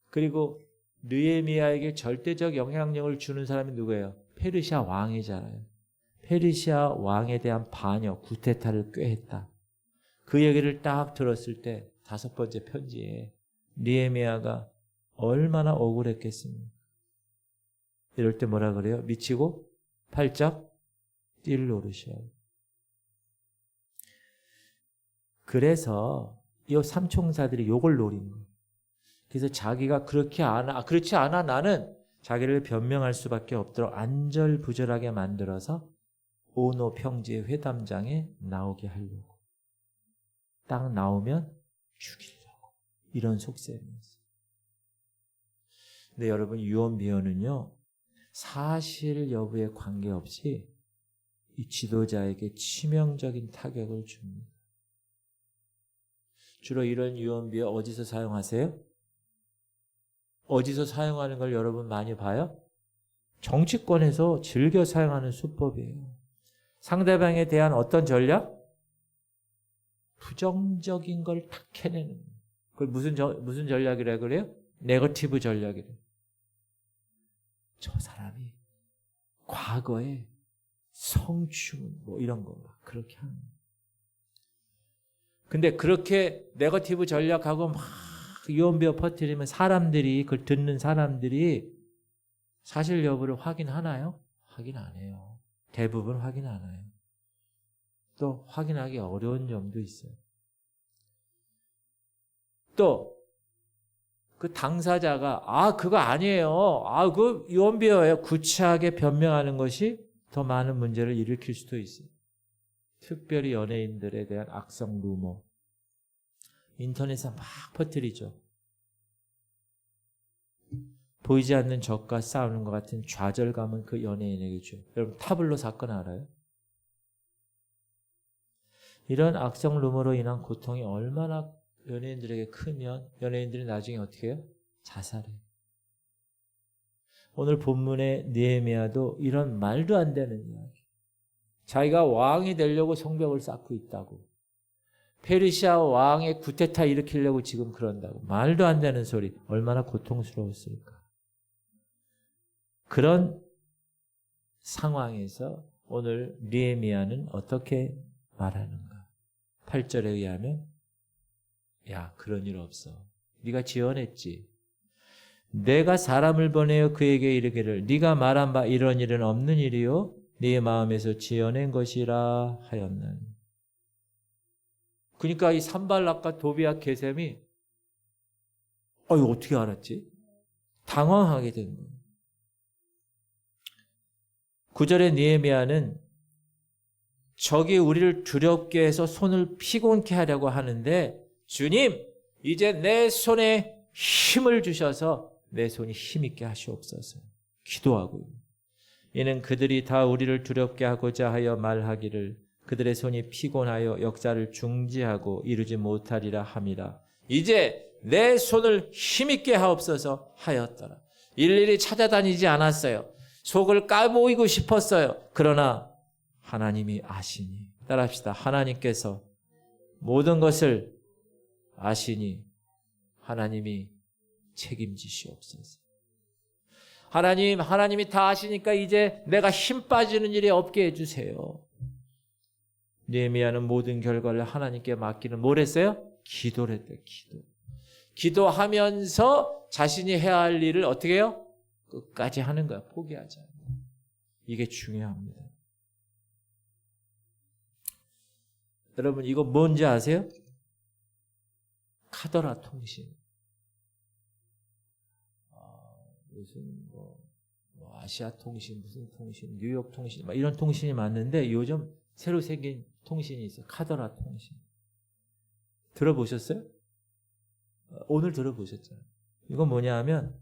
그리고 느헤미야에게 절대적 영향력을 주는 사람이 누구예요? 페르시아 왕이잖아요. 페르시아 왕에 대한 반역, 쿠데타를 꾀했다. 그 얘기를 딱 들었을 때 5번째 편지에 느헤미야가 얼마나 억울했겠습니까? 이럴 때 뭐라 그래요? 미치고 팔짝 뛸 노릇이야. 그래서 이 삼총사들이 욕을 노린 거예요. 그래서 자기가 그렇지 않아 나는 자기를 변명할 수밖에 없도록 안절부절하게 만들어서 오노 평지의 회담장에 나오게 하려고. 딱 나오면 죽이려고. 이런 속셈이었어요. 근데 여러분, 유언비어는요, 사실 여부에 관계없이 이 지도자에게 치명적인 타격을 줍니다. 주로 이런 유언비어 어디서 사용하세요? 어디서 사용하는 걸 여러분 많이 봐요? 정치권에서 즐겨 사용하는 수법이에요. 상대방에 대한 어떤 전략? 부정적인 걸 탁 캐내는 거예요. 그걸 무슨 전략이라 그래요? 네거티브 전략이래요. 저 사람이 과거에 성추문 이런 거 막 그렇게 하는 거예요. 근데 그렇게 네거티브 전략하고 막 유언비어 퍼뜨리면 사람들이, 그걸 듣는 사람들이 사실 여부를 확인하나요? 확인 안 해요. 대부분 확인 안 해요. 또 확인하기 어려운 점도 있어요. 또 그 당사자가 그거 아니에요. 그 유언비어예요. 구차하게 변명하는 것이 더 많은 문제를 일으킬 수도 있어요. 특별히 연예인들에 대한 악성 루머. 인터넷에 막 퍼뜨리죠. 보이지 않는 적과 싸우는 것 같은 좌절감은 그 연예인에게 줘요. 여러분, 타블로 사건 알아요? 이런 악성 루머로 인한 고통이 얼마나 연예인들에게 크면 연예인들이 나중에 어떻게 해요? 자살해요. 오늘 본문의 느헤미야도 이런 말도 안 되는 이야기. 자기가 왕이 되려고 성벽을 쌓고 있다고. 페르시아 왕의 쿠데타 일으키려고 지금 그런다고. 말도 안 되는 소리. 얼마나 고통스러웠을까. 그런 상황에서 오늘 느헤미야는 어떻게 말하는가. 8절에 의하면 야, 그런 일 없어. 네가 지어냈지. 내가 사람을 보내어 그에게 이르기를 네가 말한 바 이런 일은 없는 일이요 네 마음에서 지어낸 것이라 하였나니. 그러니까 이 산발락과 도비아 게셈이 이거 어떻게 알았지? 당황하게 된 거예요. 9절의 느헤미야는 적이 우리를 두렵게 해서 손을 피곤케 하려고 하는데 주님, 이제 내 손에 힘을 주셔서 내 손이 힘있게 하시옵소서. 기도하고요. 이는 그들이 다 우리를 두렵게 하고자 하여 말하기를 그들의 손이 피곤하여 역사를 중지하고 이루지 못하리라 함이라. 이제 내 손을 힘있게 하옵소서 하였더라. 일일이 찾아다니지 않았어요. 속을 까보이고 싶었어요. 그러나 하나님이 아시니, 따라합시다. 하나님께서 모든 것을 아시니 하나님이 책임지시옵소서. 하나님이 다 아시니까 이제 내가 힘 빠지는 일이 없게 해주세요. 느헤미야는 모든 결과를 하나님께 맡기는 뭘 했어요? 기도를 했대요. 기도하면서 자신이 해야 할 일을 어떻게 해요? 끝까지 하는 거야. 포기하지 않아요. 이게 중요합니다. 여러분 이거 뭔지 아세요? 카더라 통신. 무슨 아시아 통신, 무슨 통신, 뉴욕 통신, 이런 통신이 많은데 요즘 새로 생긴 통신이 있어요. 카더라 통신. 들어보셨어요? 오늘 들어보셨잖아요. 이건 뭐냐 하면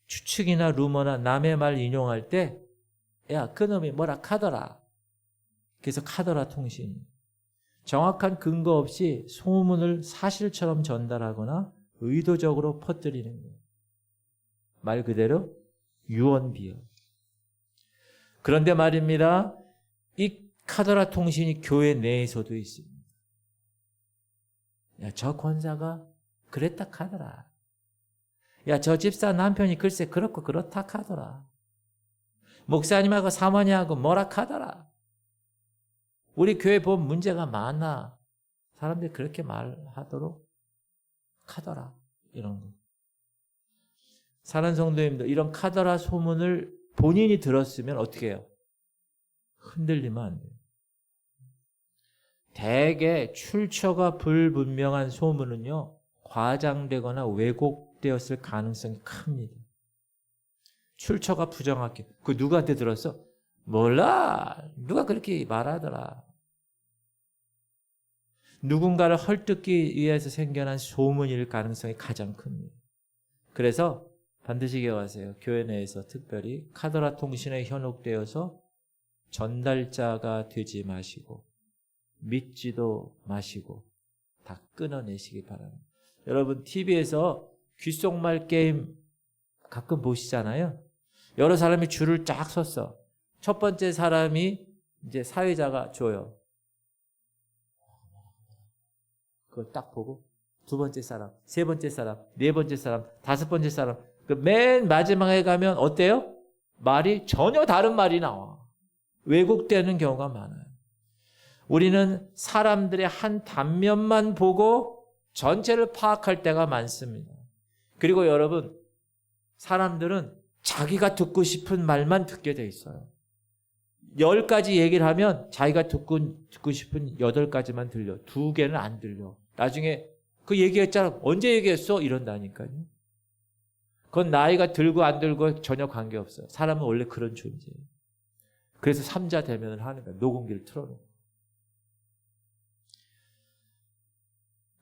추측이나 루머나 남의 말 인용할 때 야, 그놈이 뭐라 카더라. 그래서 카더라 통신이. 정확한 근거 없이 소문을 사실처럼 전달하거나 의도적으로 퍼뜨리는 거예요. 말 그대로 유언비어. 그런데 말입니다. 이 카더라 통신이 교회 내에서도 있습니다. 야, 저 권사가 그랬다 카더라. 야, 저 집사 남편이 글쎄 그렇고 그렇다 카더라. 목사님하고 사모님하고 뭐라 카더라. 우리 교회 보면 문제가 많아. 사람들이 그렇게 말하도록 카더라. 이런 거. 사랑하는 성도님들, 이런 카더라 소문을 본인이 들었으면 어떻게 해요? 흔들리면 안 돼요. 대개 출처가 불분명한 소문은요, 과장되거나 왜곡되었을 가능성이 큽니다. 출처가 부정확해. 그 누구한테 들었어? 몰라. 누가 그렇게 말하더라. 누군가를 헐뜯기 위해서 생겨난 소문일 가능성이 가장 큽니다. 그래서 반드시 기억하세요. 교회 내에서 특별히 카더라 통신에 현혹되어서 전달자가 되지 마시고 믿지도 마시고 다 끊어내시기 바랍니다. 여러분 TV에서 귓속말 게임 가끔 보시잖아요. 여러 사람이 줄을 쫙 섰어. 첫 번째 사람이 이제 사회자가 줘요. 그걸 딱 보고 두 번째 사람, 세 번째 사람, 네 번째 사람, 다섯 번째 사람. 그 맨 마지막에 가면 어때요? 말이 전혀 다른 말이 나와. 왜곡되는 경우가 많아요. 우리는 사람들의 한 단면만 보고 전체를 파악할 때가 많습니다. 그리고 여러분, 사람들은 자기가 듣고 싶은 말만 듣게 돼 있어요. 10가지 얘기를 하면 자기가 듣고 싶은 8가지만 들려. 2개는 안 들려. 나중에 그 얘기했잖아. 언제 얘기했어? 이런다니까요. 그건 나이가 들고 안 들고 전혀 관계없어요. 사람은 원래 그런 존재예요. 그래서 3자 대면을 하는 거예요. 녹음기를 틀어놓고.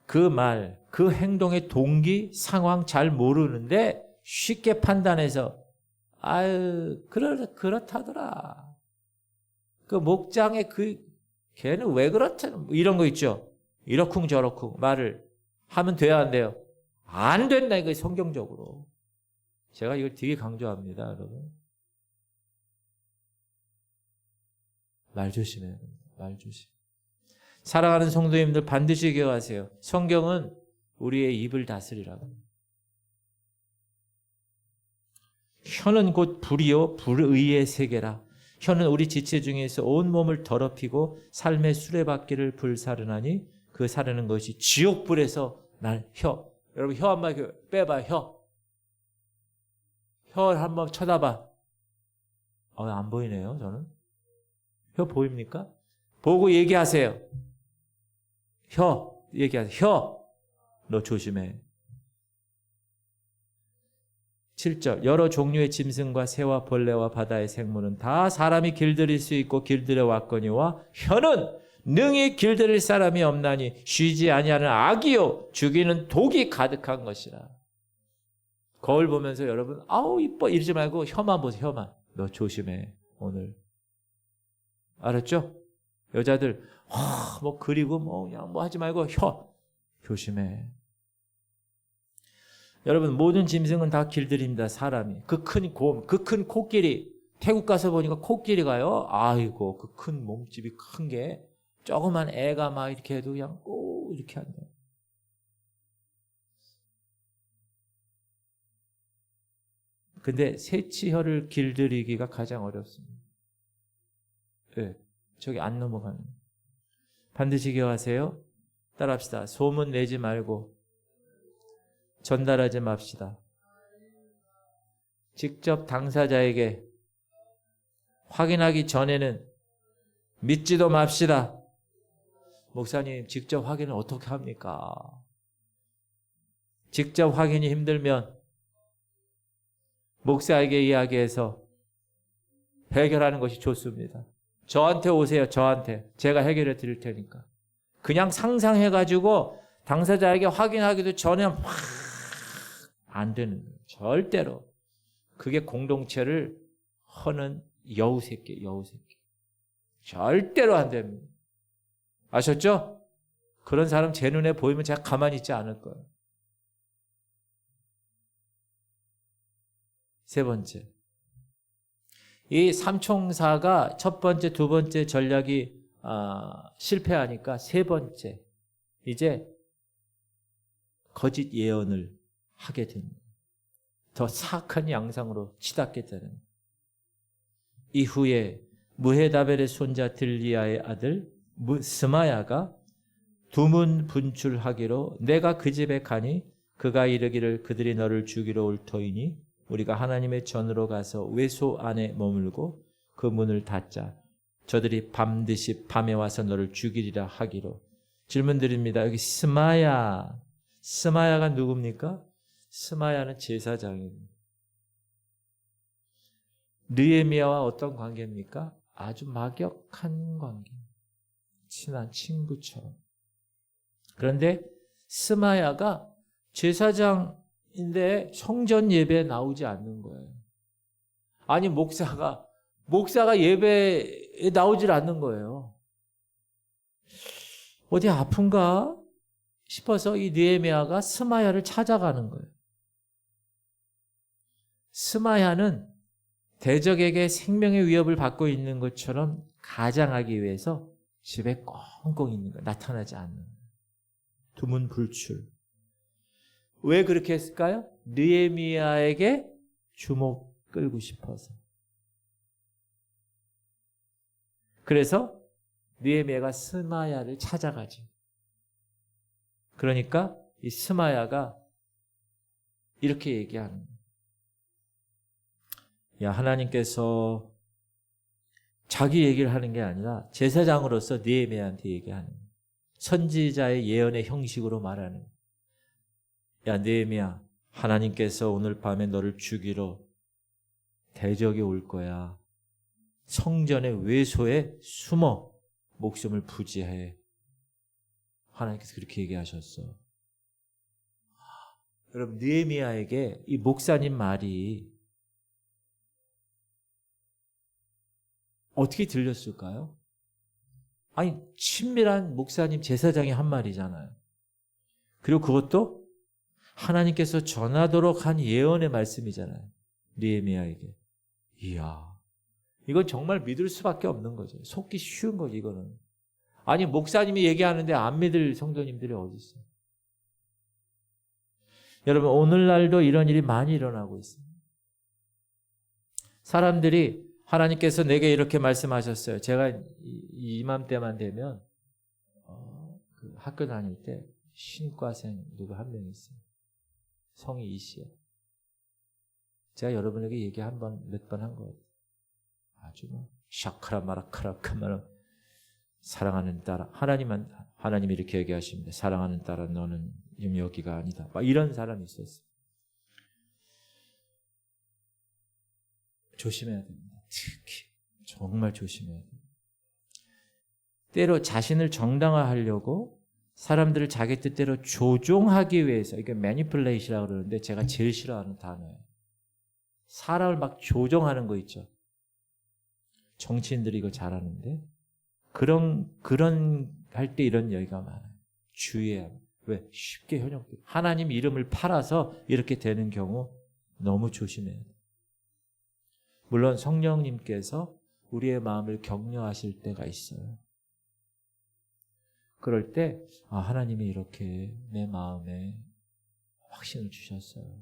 그 말, 그 행동의 동기, 상황 잘 모르는데 쉽게 판단해서 아유, 그렇다더라. 그 목장에 걔는 왜 그렇다. 이런 거 있죠. 이러쿵 저러쿵 말을 하면 돼야 안 돼요? 안 된다, 이거 성경적으로. 제가 이걸 되게 강조합니다, 여러분. 말 조심해야 됩니다. 말 조심. 사랑하는 성도님들 반드시 기억하세요. 성경은 우리의 입을 다스리라고. 혀는 곧 불이요 불의의 세계라. 혀는 우리 지체 중에서 온 몸을 더럽히고 삶의 수레바퀴를 불사르나니 그 사르는 것이 지옥불에서 날 혀. 여러분 혀 한번 빼봐. 혀 한번 쳐다봐. 안 보이네요. 저는. 혀 보입니까? 보고 얘기하세요. 얘기하세요. 혀, 너 조심해. 7절 여러 종류의 짐승과 새와 벌레와 바다의 생물은 다 사람이 길들일 수 있고 길들여 왔거니와 혀는 능히 길들일 사람이 없나니 쉬지 아니하는 악이요 죽이는 독이 가득한 것이라. 거울 보면서 여러분 아우 이뻐 이러지 말고 혀만 보세요. 혀만. 너 조심해 오늘. 알았죠? 여자들 뭐 그리고 뭐 그냥 뭐 하지 말고 혀 조심해. 여러분 모든 짐승은 다 길들입니다. 사람이. 그 큰 곰, 그 큰 코끼리. 태국 가서 보니까 코끼리가요. 아이고 그 큰 몸집이 큰 게 조그만 애가 막 이렇게 해도 그냥 오 이렇게 한다. 근데 새치혀를 길들이기가 가장 어렵습니다. 네, 저기 안 넘어가는. 반드시 기억하세요. 따라합시다. 소문 내지 말고 전달하지 맙시다. 직접 당사자에게 확인하기 전에는 믿지도 맙시다. 목사님, 직접 확인을 어떻게 합니까? 직접 확인이 힘들면 목사에게 이야기해서 해결하는 것이 좋습니다. 저한테 오세요. 저한테. 제가 해결해 드릴 테니까. 그냥 상상해가지고 당사자에게 확인하기도 전에 막 안 되는 거예요. 절대로. 그게 공동체를 허는 여우새끼. 절대로 안 됩니다. 아셨죠? 그런 사람 제 눈에 보이면 제가 가만히 있지 않을 거예요. 세 번째. 이 삼총사가 첫 번째, 두 번째 전략이 실패하니까 세 번째. 이제 거짓 예언을 하게 됩니다. 더 사악한 양상으로 치닫게 되는. 이후에 무헤다벨의 손자 들리야의 아들 스마야가 두문 분출하기로 내가 그 집에 가니 그가 이르기를 그들이 너를 죽이러 올 터이니 우리가 하나님의 전으로 가서 외소 안에 머물고 그 문을 닫자. 저들이 반드시 밤에 와서 너를 죽이리라 하기로. 질문 드립니다. 여기 스마야가 누굽니까? 스마야는 제사장입니다. 느헤미야와 어떤 관계입니까? 아주 막역한 관계. 친한 친구처럼. 그런데 스마야가 제사장인데 성전 예배에 나오지 않는 거예요. 아니 목사가 예배에 나오질 않는 거예요. 어디 아픈가 싶어서 이 느헤미야가 스마야를 찾아가는 거예요. 스마야는 대적에게 생명의 위협을 받고 있는 것처럼 가장하기 위해서 집에 꽁꽁 있는 거예요. 나타나지 않는 거예요. 두문 불출. 왜 그렇게 했을까요? 느헤미야에게 주목 끌고 싶어서. 그래서 느헤미야가 스마야를 찾아가죠. 그러니까 이 스마야가 이렇게 얘기하는 거예요. 야, 하나님께서 자기 얘기를 하는 게 아니라 제사장으로서 느헤미야한테 얘기하는 거예요. 선지자의 예언의 형식으로 말하는 거예요. 야, 느헤미야, 하나님께서 오늘 밤에 너를 죽이러 대적이 올 거야. 성전의 외소에 숨어 목숨을 부지해. 하나님께서 그렇게 얘기하셨어. 여러분, 느헤미야에게 이 목사님 말이 어떻게 들렸을까요? 아니, 친밀한 목사님 제사장이 한 말이잖아요. 그리고 그것도 하나님께서 전하도록 한 예언의 말씀이잖아요. 느헤미야에게. 이야, 이건 정말 믿을 수밖에 없는 거죠. 속기 쉬운 거죠, 이거는. 아니, 목사님이 얘기하는데 안 믿을 성도님들이 어디 있어요? 여러분, 오늘날도 이런 일이 많이 일어나고 있습니다. 사람들이 하나님께서 내게 이렇게 말씀하셨어요. 제가 이맘때만 되면 그 학교 다닐 때 신과생 누구 한 명 있어요. 성이 이씨예요. 제가 여러분에게 얘기 몇 번 한 거예요. 아주 뭐 샤크라 마라카라 그만 사랑하는 딸아, 하나님이 이렇게 얘기하십니다. 사랑하는 딸아, 너는 지금 여기가 아니다. 막 이런 사람이 있었어요. 조심해야 됩니다. 특히 정말 조심해야 돼요. 때로 자신을 정당화하려고 사람들을 자기 뜻대로 조종하기 위해서, 이게 매니플레이션이라고 그러는데 제가 제일 싫어하는 단어예요. 사람을 막 조종하는 거 있죠. 정치인들이 이거 잘하는데 그런 할 때 이런 얘기가 많아요. 주의해야 합니다. 왜? 쉽게 현혹돼. 하나님 이름을 팔아서 이렇게 되는 경우 너무 조심해야 돼요. 물론 성령님께서 우리의 마음을 격려하실 때가 있어요. 그럴 때 하나님이 이렇게 내 마음에 확신을 주셨어요.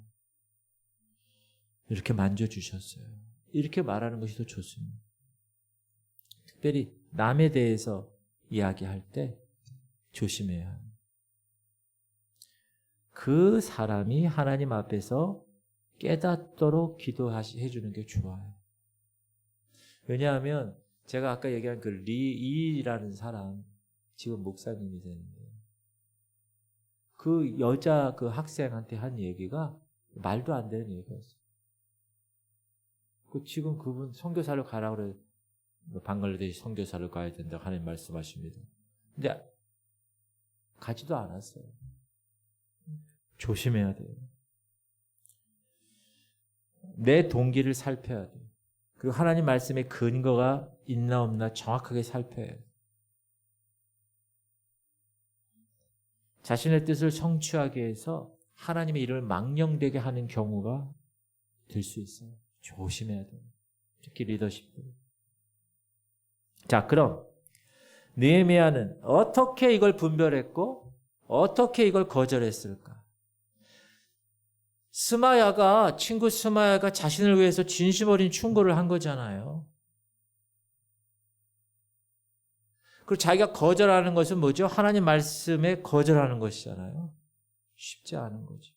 이렇게 만져주셨어요. 이렇게 말하는 것이 더 좋습니다. 특별히 남에 대해서 이야기할 때 조심해야 합니다. 그 사람이 하나님 앞에서 깨닫도록 기도해 주는 게 좋아요. 왜냐하면 제가 아까 얘기한 그 리이라는 사람, 지금 목사님이 되는데 그 여자 그 학생한테 한 얘기가 말도 안 되는 얘기였어요. 지금 그분 선교사를 가라고 그래. 방글라데시 선교사를 가야 된다고 하나님 말씀하십니다. 근데 가지도 않았어요. 조심해야 돼요. 내 동기를 살펴야 돼요. 그리고 하나님 말씀의 근거가 있나 없나 정확하게 살펴야 해요. 자신의 뜻을 성취하기 위해서 하나님의 이름을 망령되게 하는 경우가 될 수 있어요. 조심해야 돼요. 특히 리더십들. 자, 그럼 느헤미야는 어떻게 이걸 분별했고 어떻게 이걸 거절했을까? 친구 스마야가 자신을 위해서 진심 어린 충고를 한 거잖아요. 그리고 자기가 거절하는 것은 뭐죠? 하나님 말씀에 거절하는 것이잖아요. 쉽지 않은 거죠.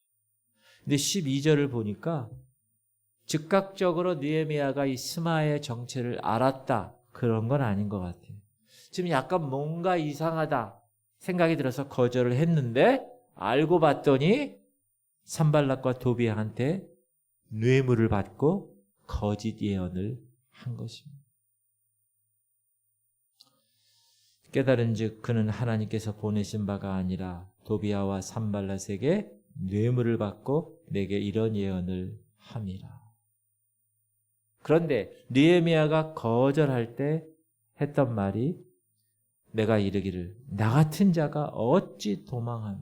근데 12절을 보니까 즉각적으로 느헤미야가 이 스마야의 정체를 알았다. 그런 건 아닌 것 같아요. 지금 약간 뭔가 이상하다 생각이 들어서 거절을 했는데 알고 봤더니 산발락과 도비아한테 뇌물을 받고 거짓 예언을 한 것입니다. 깨달은즉 그는 하나님께서 보내신 바가 아니라 도비아와 산발락에게 뇌물을 받고 내게 이런 예언을 함이라. 그런데 느헤미야가 거절할 때 했던 말이 내가 이르기를 나 같은 자가 어찌 도망하며.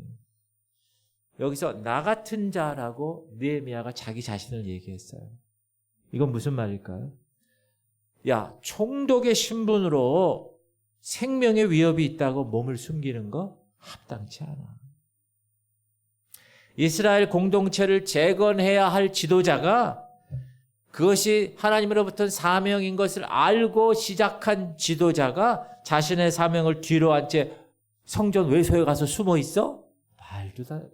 여기서 나 같은 자라고 느헤미야가 자기 자신을 얘기했어요. 이건 무슨 말일까요? 야, 총독의 신분으로 생명의 위협이 있다고 몸을 숨기는 거 합당치 않아. 이스라엘 공동체를 재건해야 할 지도자가 그것이 하나님으로부터 사명인 것을 알고 시작한 지도자가 자신의 사명을 뒤로 한 채 성전 외소에 가서 숨어 있어?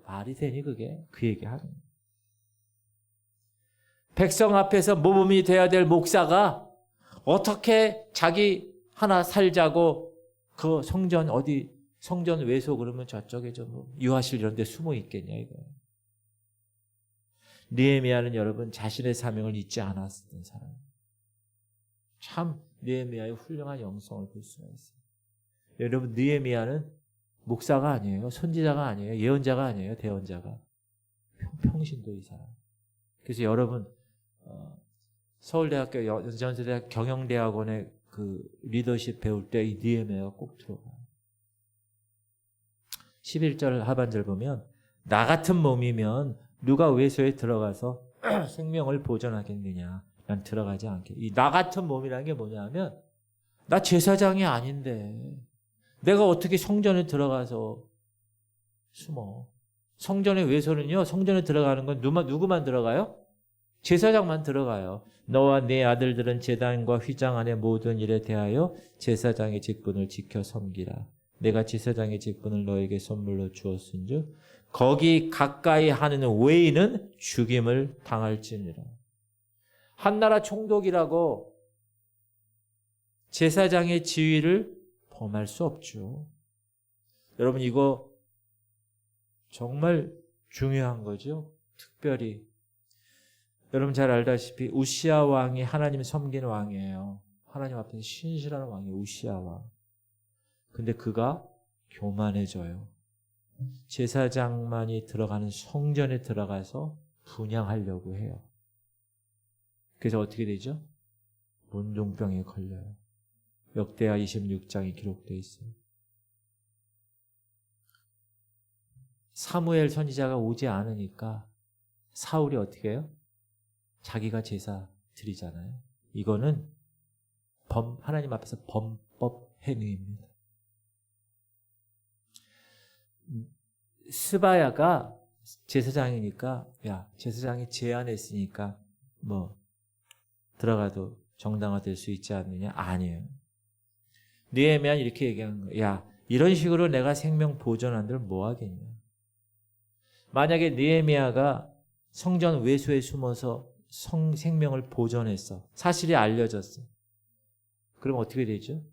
말이 되니 그게? 그 얘기하는. 백성 앞에서 모범이 돼야 될 목사가 어떻게 자기 하나 살자고 그 성전 외소 그러면 저쪽에 좀 유아실 이런 데 숨어 있겠냐 이거. 느헤미야는 여러분 자신의 사명을 잊지 않았던 사람. 참 느헤미야의 훌륭한 영성을 볼 수가 있어요. 여러분 느헤미야는 목사가 아니에요. 선지자가 아니에요. 예언자가 아니에요. 대언자가. 평신도 이 사람. 그래서 여러분 서울대학교 연세대학 경영대학원의 그 리더십 배울 때 이 느헤미야가 꼭 들어가요. 11절 하반절 보면 나 같은 몸이면 누가 외소에 들어가서 생명을 보존하겠느냐. 난 들어가지 않게. 이 나 같은 몸이라는 게 뭐냐 하면 나 제사장이 아닌데 내가 어떻게 성전에 들어가서 숨어. 성전의 외소는요. 성전에 들어가는 건 누구만 들어가요? 제사장만 들어가요. 너와 네 아들들은 제단과 휘장 안의 모든 일에 대하여 제사장의 직분을 지켜 섬기라. 내가 제사장의 직분을 너에게 선물로 주었은즉 거기 가까이 하는 외인은 죽임을 당할지니라. 한나라 총독이라고 제사장의 지위를 범할 수 없죠. 여러분 이거 정말 중요한 거죠. 특별히 여러분 잘 알다시피 우시야 왕이 하나님을 섬기는 왕이에요. 하나님 앞에서 신실한 왕이 우시야 왕. 근데 그가 교만해져요. 제사장만이 들어가는 성전에 들어가서 분향하려고 해요. 그래서 어떻게 되죠? 문둥병에 걸려요. 역대하 26장에 기록되어 있어요. 사무엘 선지자가 오지 않으니까 사울이 어떻게 해요? 자기가 제사 드리잖아요. 이거는 하나님 앞에서 범법 행위입니다. 스바야가 제사장이니까 야, 제사장이 제안했으니까 뭐 들어가도 정당화될 수 있지 않느냐? 아니에요. 느헤미야는 이렇게 얘기하는 거예요. 야, 이런 식으로 내가 생명 보존한들 뭐 하겠냐? 만약에 느헤미야가 성전 외소에 숨어서 생명을 보존했어. 사실이 알려졌어. 그럼 어떻게 되죠?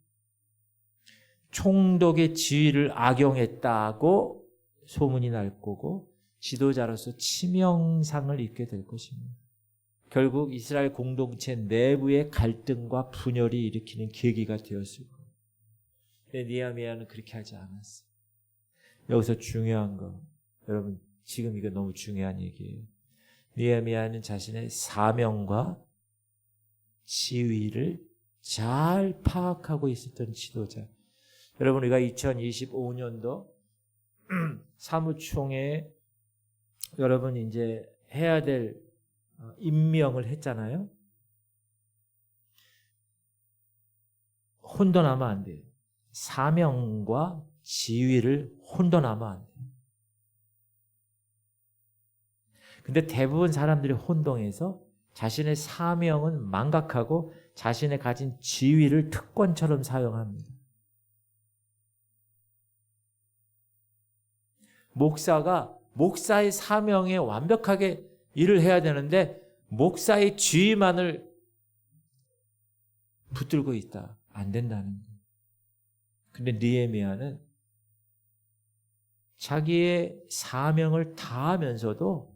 총독의 지위를 악용했다고 소문이 날 거고 지도자로서 치명상을 입게 될 것입니다. 결국 이스라엘 공동체 내부의 갈등과 분열이 일으키는 계기가 되었을 거예요. 근데 느헤미야는 그렇게 하지 않았어요. 여기서 중요한 거, 여러분 지금 이거 너무 중요한 얘기예요. 느헤미야는 자신의 사명과 지위를 잘 파악하고 있었던 지도자. 여러분 우리가 2025년도 사무총회에 여러분 이제 해야 될 임명을 했잖아요. 혼돈하면 안 돼요. 사명과 지위를 혼돈하면 안 돼요. 근데 대부분 사람들이 혼동해서 자신의 사명은 망각하고 자신의 가진 지위를 특권처럼 사용합니다. 목사가 목사의 사명에 완벽하게 일을 해야 되는데 목사의 지위만을 붙들고 있다. 안 된다는 거예요. 근데 느헤미야는 자기의 사명을 다하면서도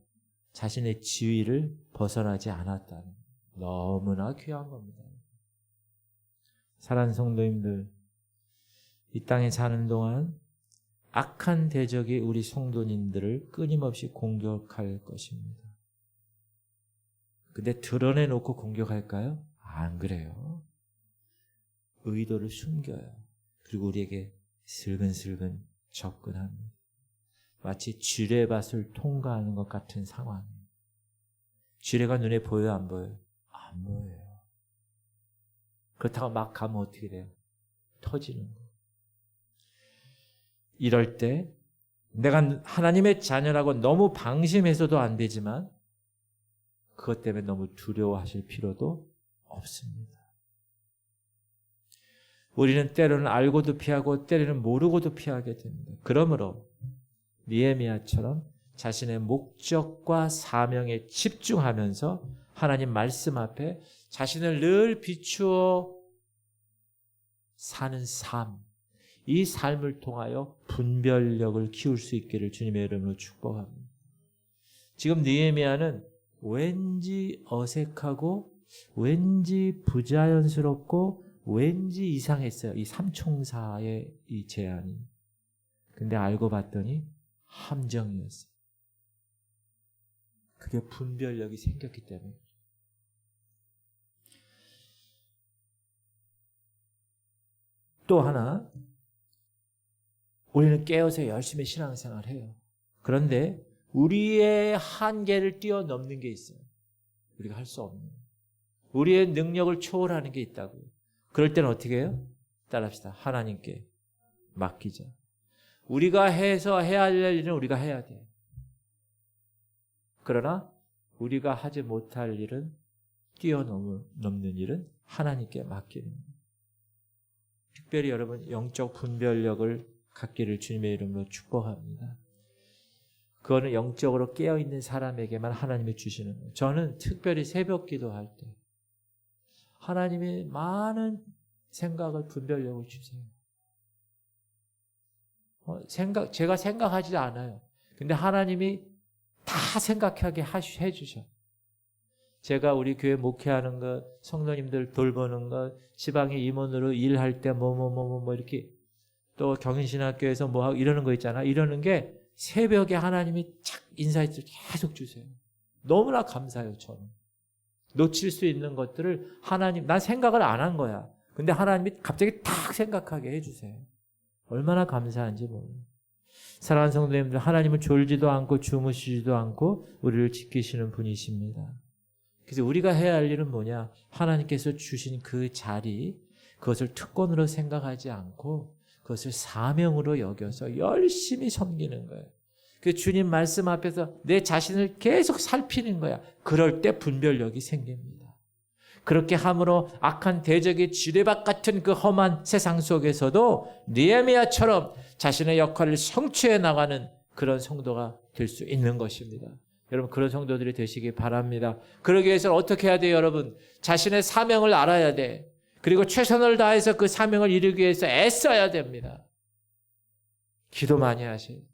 자신의 지위를 벗어나지 않았다는 거예요. 너무나 귀한 겁니다. 사랑하는 성도님들, 이 땅에 사는 동안 악한 대적이 우리 성도님들을 끊임없이 공격할 것입니다. 근데 드러내놓고 공격할까요? 안 그래요. 의도를 숨겨요. 그리고 우리에게 슬근슬근 접근합니다. 마치 지뢰밭을 통과하는 것 같은 상황이에요. 지뢰가 눈에 보여요? 안 보여요? 안 보여요. 그렇다고 막 가면 어떻게 돼요? 터지는 거예요. 이럴 때 내가 하나님의 자녀라고 너무 방심해서도 안 되지만 그것 때문에 너무 두려워하실 필요도 없습니다. 우리는 때로는 알고도 피하고 때로는 모르고도 피하게 됩니다. 그러므로 느헤미야처럼 자신의 목적과 사명에 집중하면서 하나님 말씀 앞에 자신을 늘 비추어 사는 삶, 이 삶을 통하여 분별력을 키울 수 있기를 주님의 이름으로 축복합니다. 지금 느헤미야는 왠지 어색하고 왠지 부자연스럽고 왠지 이상했어요. 이 삼총사의 이 제안이. 근데 알고 봤더니 함정이었어요. 그게 분별력이 생겼기 때문에. 또 하나, 우리는 깨어서 열심히 신앙생활을 해요. 그런데 우리의 한계를 뛰어넘는 게 있어요. 우리가 할 수 없는. 우리의 능력을 초월하는 게 있다고요. 그럴 때는 어떻게 해요? 따라합시다. 하나님께 맡기자. 우리가 해서 해야 할 일은 우리가 해야 돼요. 그러나 우리가 하지 못할 일은 뛰어넘는 일은 하나님께 맡기는 거예요. 특별히 여러분 영적 분별력을 갖기를 주님의 이름으로 축복합니다. 그거는 영적으로 깨어있는 사람에게만 하나님이 주시는 거예요. 저는 특별히 새벽 기도할 때 하나님이 많은 생각을 분별력을 주세요. 제가 생각하지 않아요. 근데 하나님이 다 생각하게 해주셔. 제가 우리 교회 목회하는 것, 성도님들 돌보는 것, 지방의 임원으로 일할 때 이렇게 또 경인신학교에서 뭐 하고 이러는 거 있잖아. 이러는 게 새벽에 하나님이 착 인사이트를 계속 주세요. 너무나 감사해요, 저는. 놓칠 수 있는 것들을 하나님, 난 생각을 안 한 거야. 근데 하나님이 갑자기 탁 생각하게 해주세요. 얼마나 감사한지 몰라요. 사랑하는 성도님들, 하나님은 졸지도 않고 주무시지도 않고 우리를 지키시는 분이십니다. 그래서 우리가 해야 할 일은 뭐냐? 하나님께서 주신 그 자리, 그것을 특권으로 생각하지 않고 그것을 사명으로 여겨서 열심히 섬기는 거예요. 그 주님 말씀 앞에서 내 자신을 계속 살피는 거야. 그럴 때 분별력이 생깁니다. 그렇게 함으로 악한 대적의 지뢰밭 같은 그 험한 세상 속에서도 느헤미야처럼 자신의 역할을 성취해 나가는 그런 성도가 될 수 있는 것입니다. 여러분, 그런 성도들이 되시기 바랍니다. 그러기 위해서는 어떻게 해야 돼요, 여러분? 자신의 사명을 알아야 돼. 그리고 최선을 다해서 그 사명을 이루기 위해서 애써야 됩니다. 기도 많이 하셔야 돼요.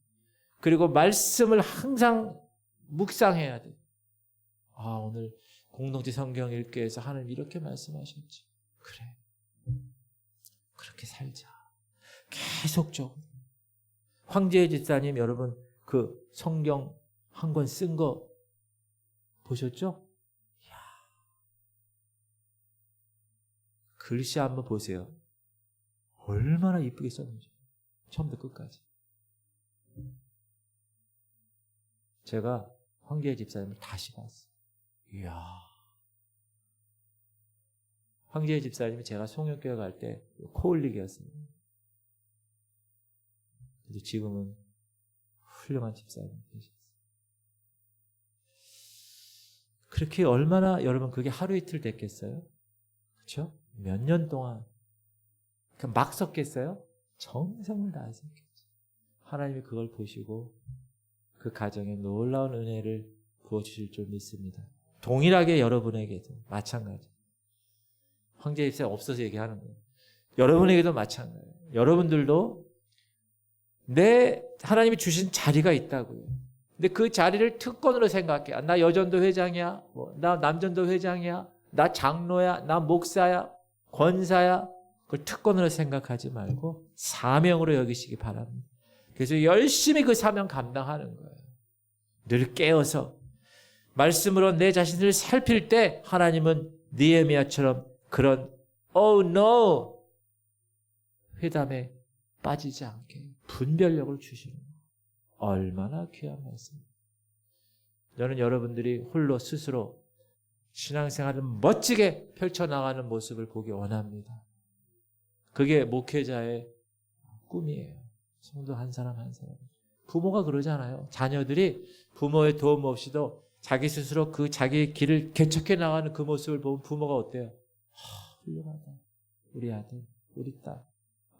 그리고 말씀을 항상 묵상해야 돼요. 아, 오늘 공동체 성경 읽기 위해서 하나님 이렇게 말씀하셨지. 그래. 그렇게 살자. 계속적으로. 황재희 집사님, 여러분 그 성경 한 권 쓴 거 보셨죠? 이야. 글씨 한번 보세요. 얼마나 이쁘게 썼는지. 처음부터 끝까지. 제가 황재희 집사님을 다시 봤어요. 이야. 황재희 집사님이 제가 송영교회 갈 때 코올릭이었습니다. 근데 지금은 훌륭한 집사님 되셨어요. 그렇게 얼마나, 여러분, 그게 하루 이틀 됐겠어요? 그렇죠? 몇 년 동안 막 썼겠어요? 정성을 다해서 썼겠죠. 하나님이 그걸 보시고 그 가정에 놀라운 은혜를 부어주실 줄 믿습니다. 동일하게 여러분에게도 마찬가지. 황제 입사에 없어서 얘기하는 거예요. 여러분에게도 마찬가지예요. 여러분들도 내 하나님이 주신 자리가 있다고요. 근데 그 자리를 특권으로 생각해. 나 여전도 회장이야, 나 남전도 회장이야, 나 장로야, 나 목사야, 권사야. 그걸 특권으로 생각하지 말고 사명으로 여기시기 바랍니다. 그래서 열심히 그 사명 감당하는 거예요. 늘 깨어서 말씀으로 내 자신을 살필 때 하나님은 느헤미야처럼 그런 oh no 회담에 빠지지 않게 분별력을 주시는 거예요. 얼마나 귀한 말씀입니다. 저는 여러분들이 홀로 스스로 신앙생활을 멋지게 펼쳐나가는 모습을 보기 원합니다. 그게 목회자의 꿈이에요. 성도 한 사람 한 사람. 부모가 그러잖아요. 자녀들이 부모의 도움 없이도 자기 스스로 그 자기의 길을 개척해 나가는 그 모습을 보면 부모가 어때요? 훌륭하다. 우리 아들, 우리 딸.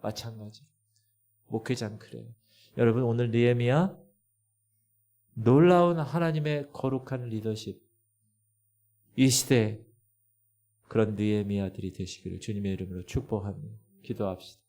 마찬가지로. 목회자는 그래요. 여러분, 오늘 느헤미야 놀라운 하나님의 거룩한 리더십, 이 시대에 그런 느헤미야들이 되시기를 주님의 이름으로 축복합니다. 기도합시다.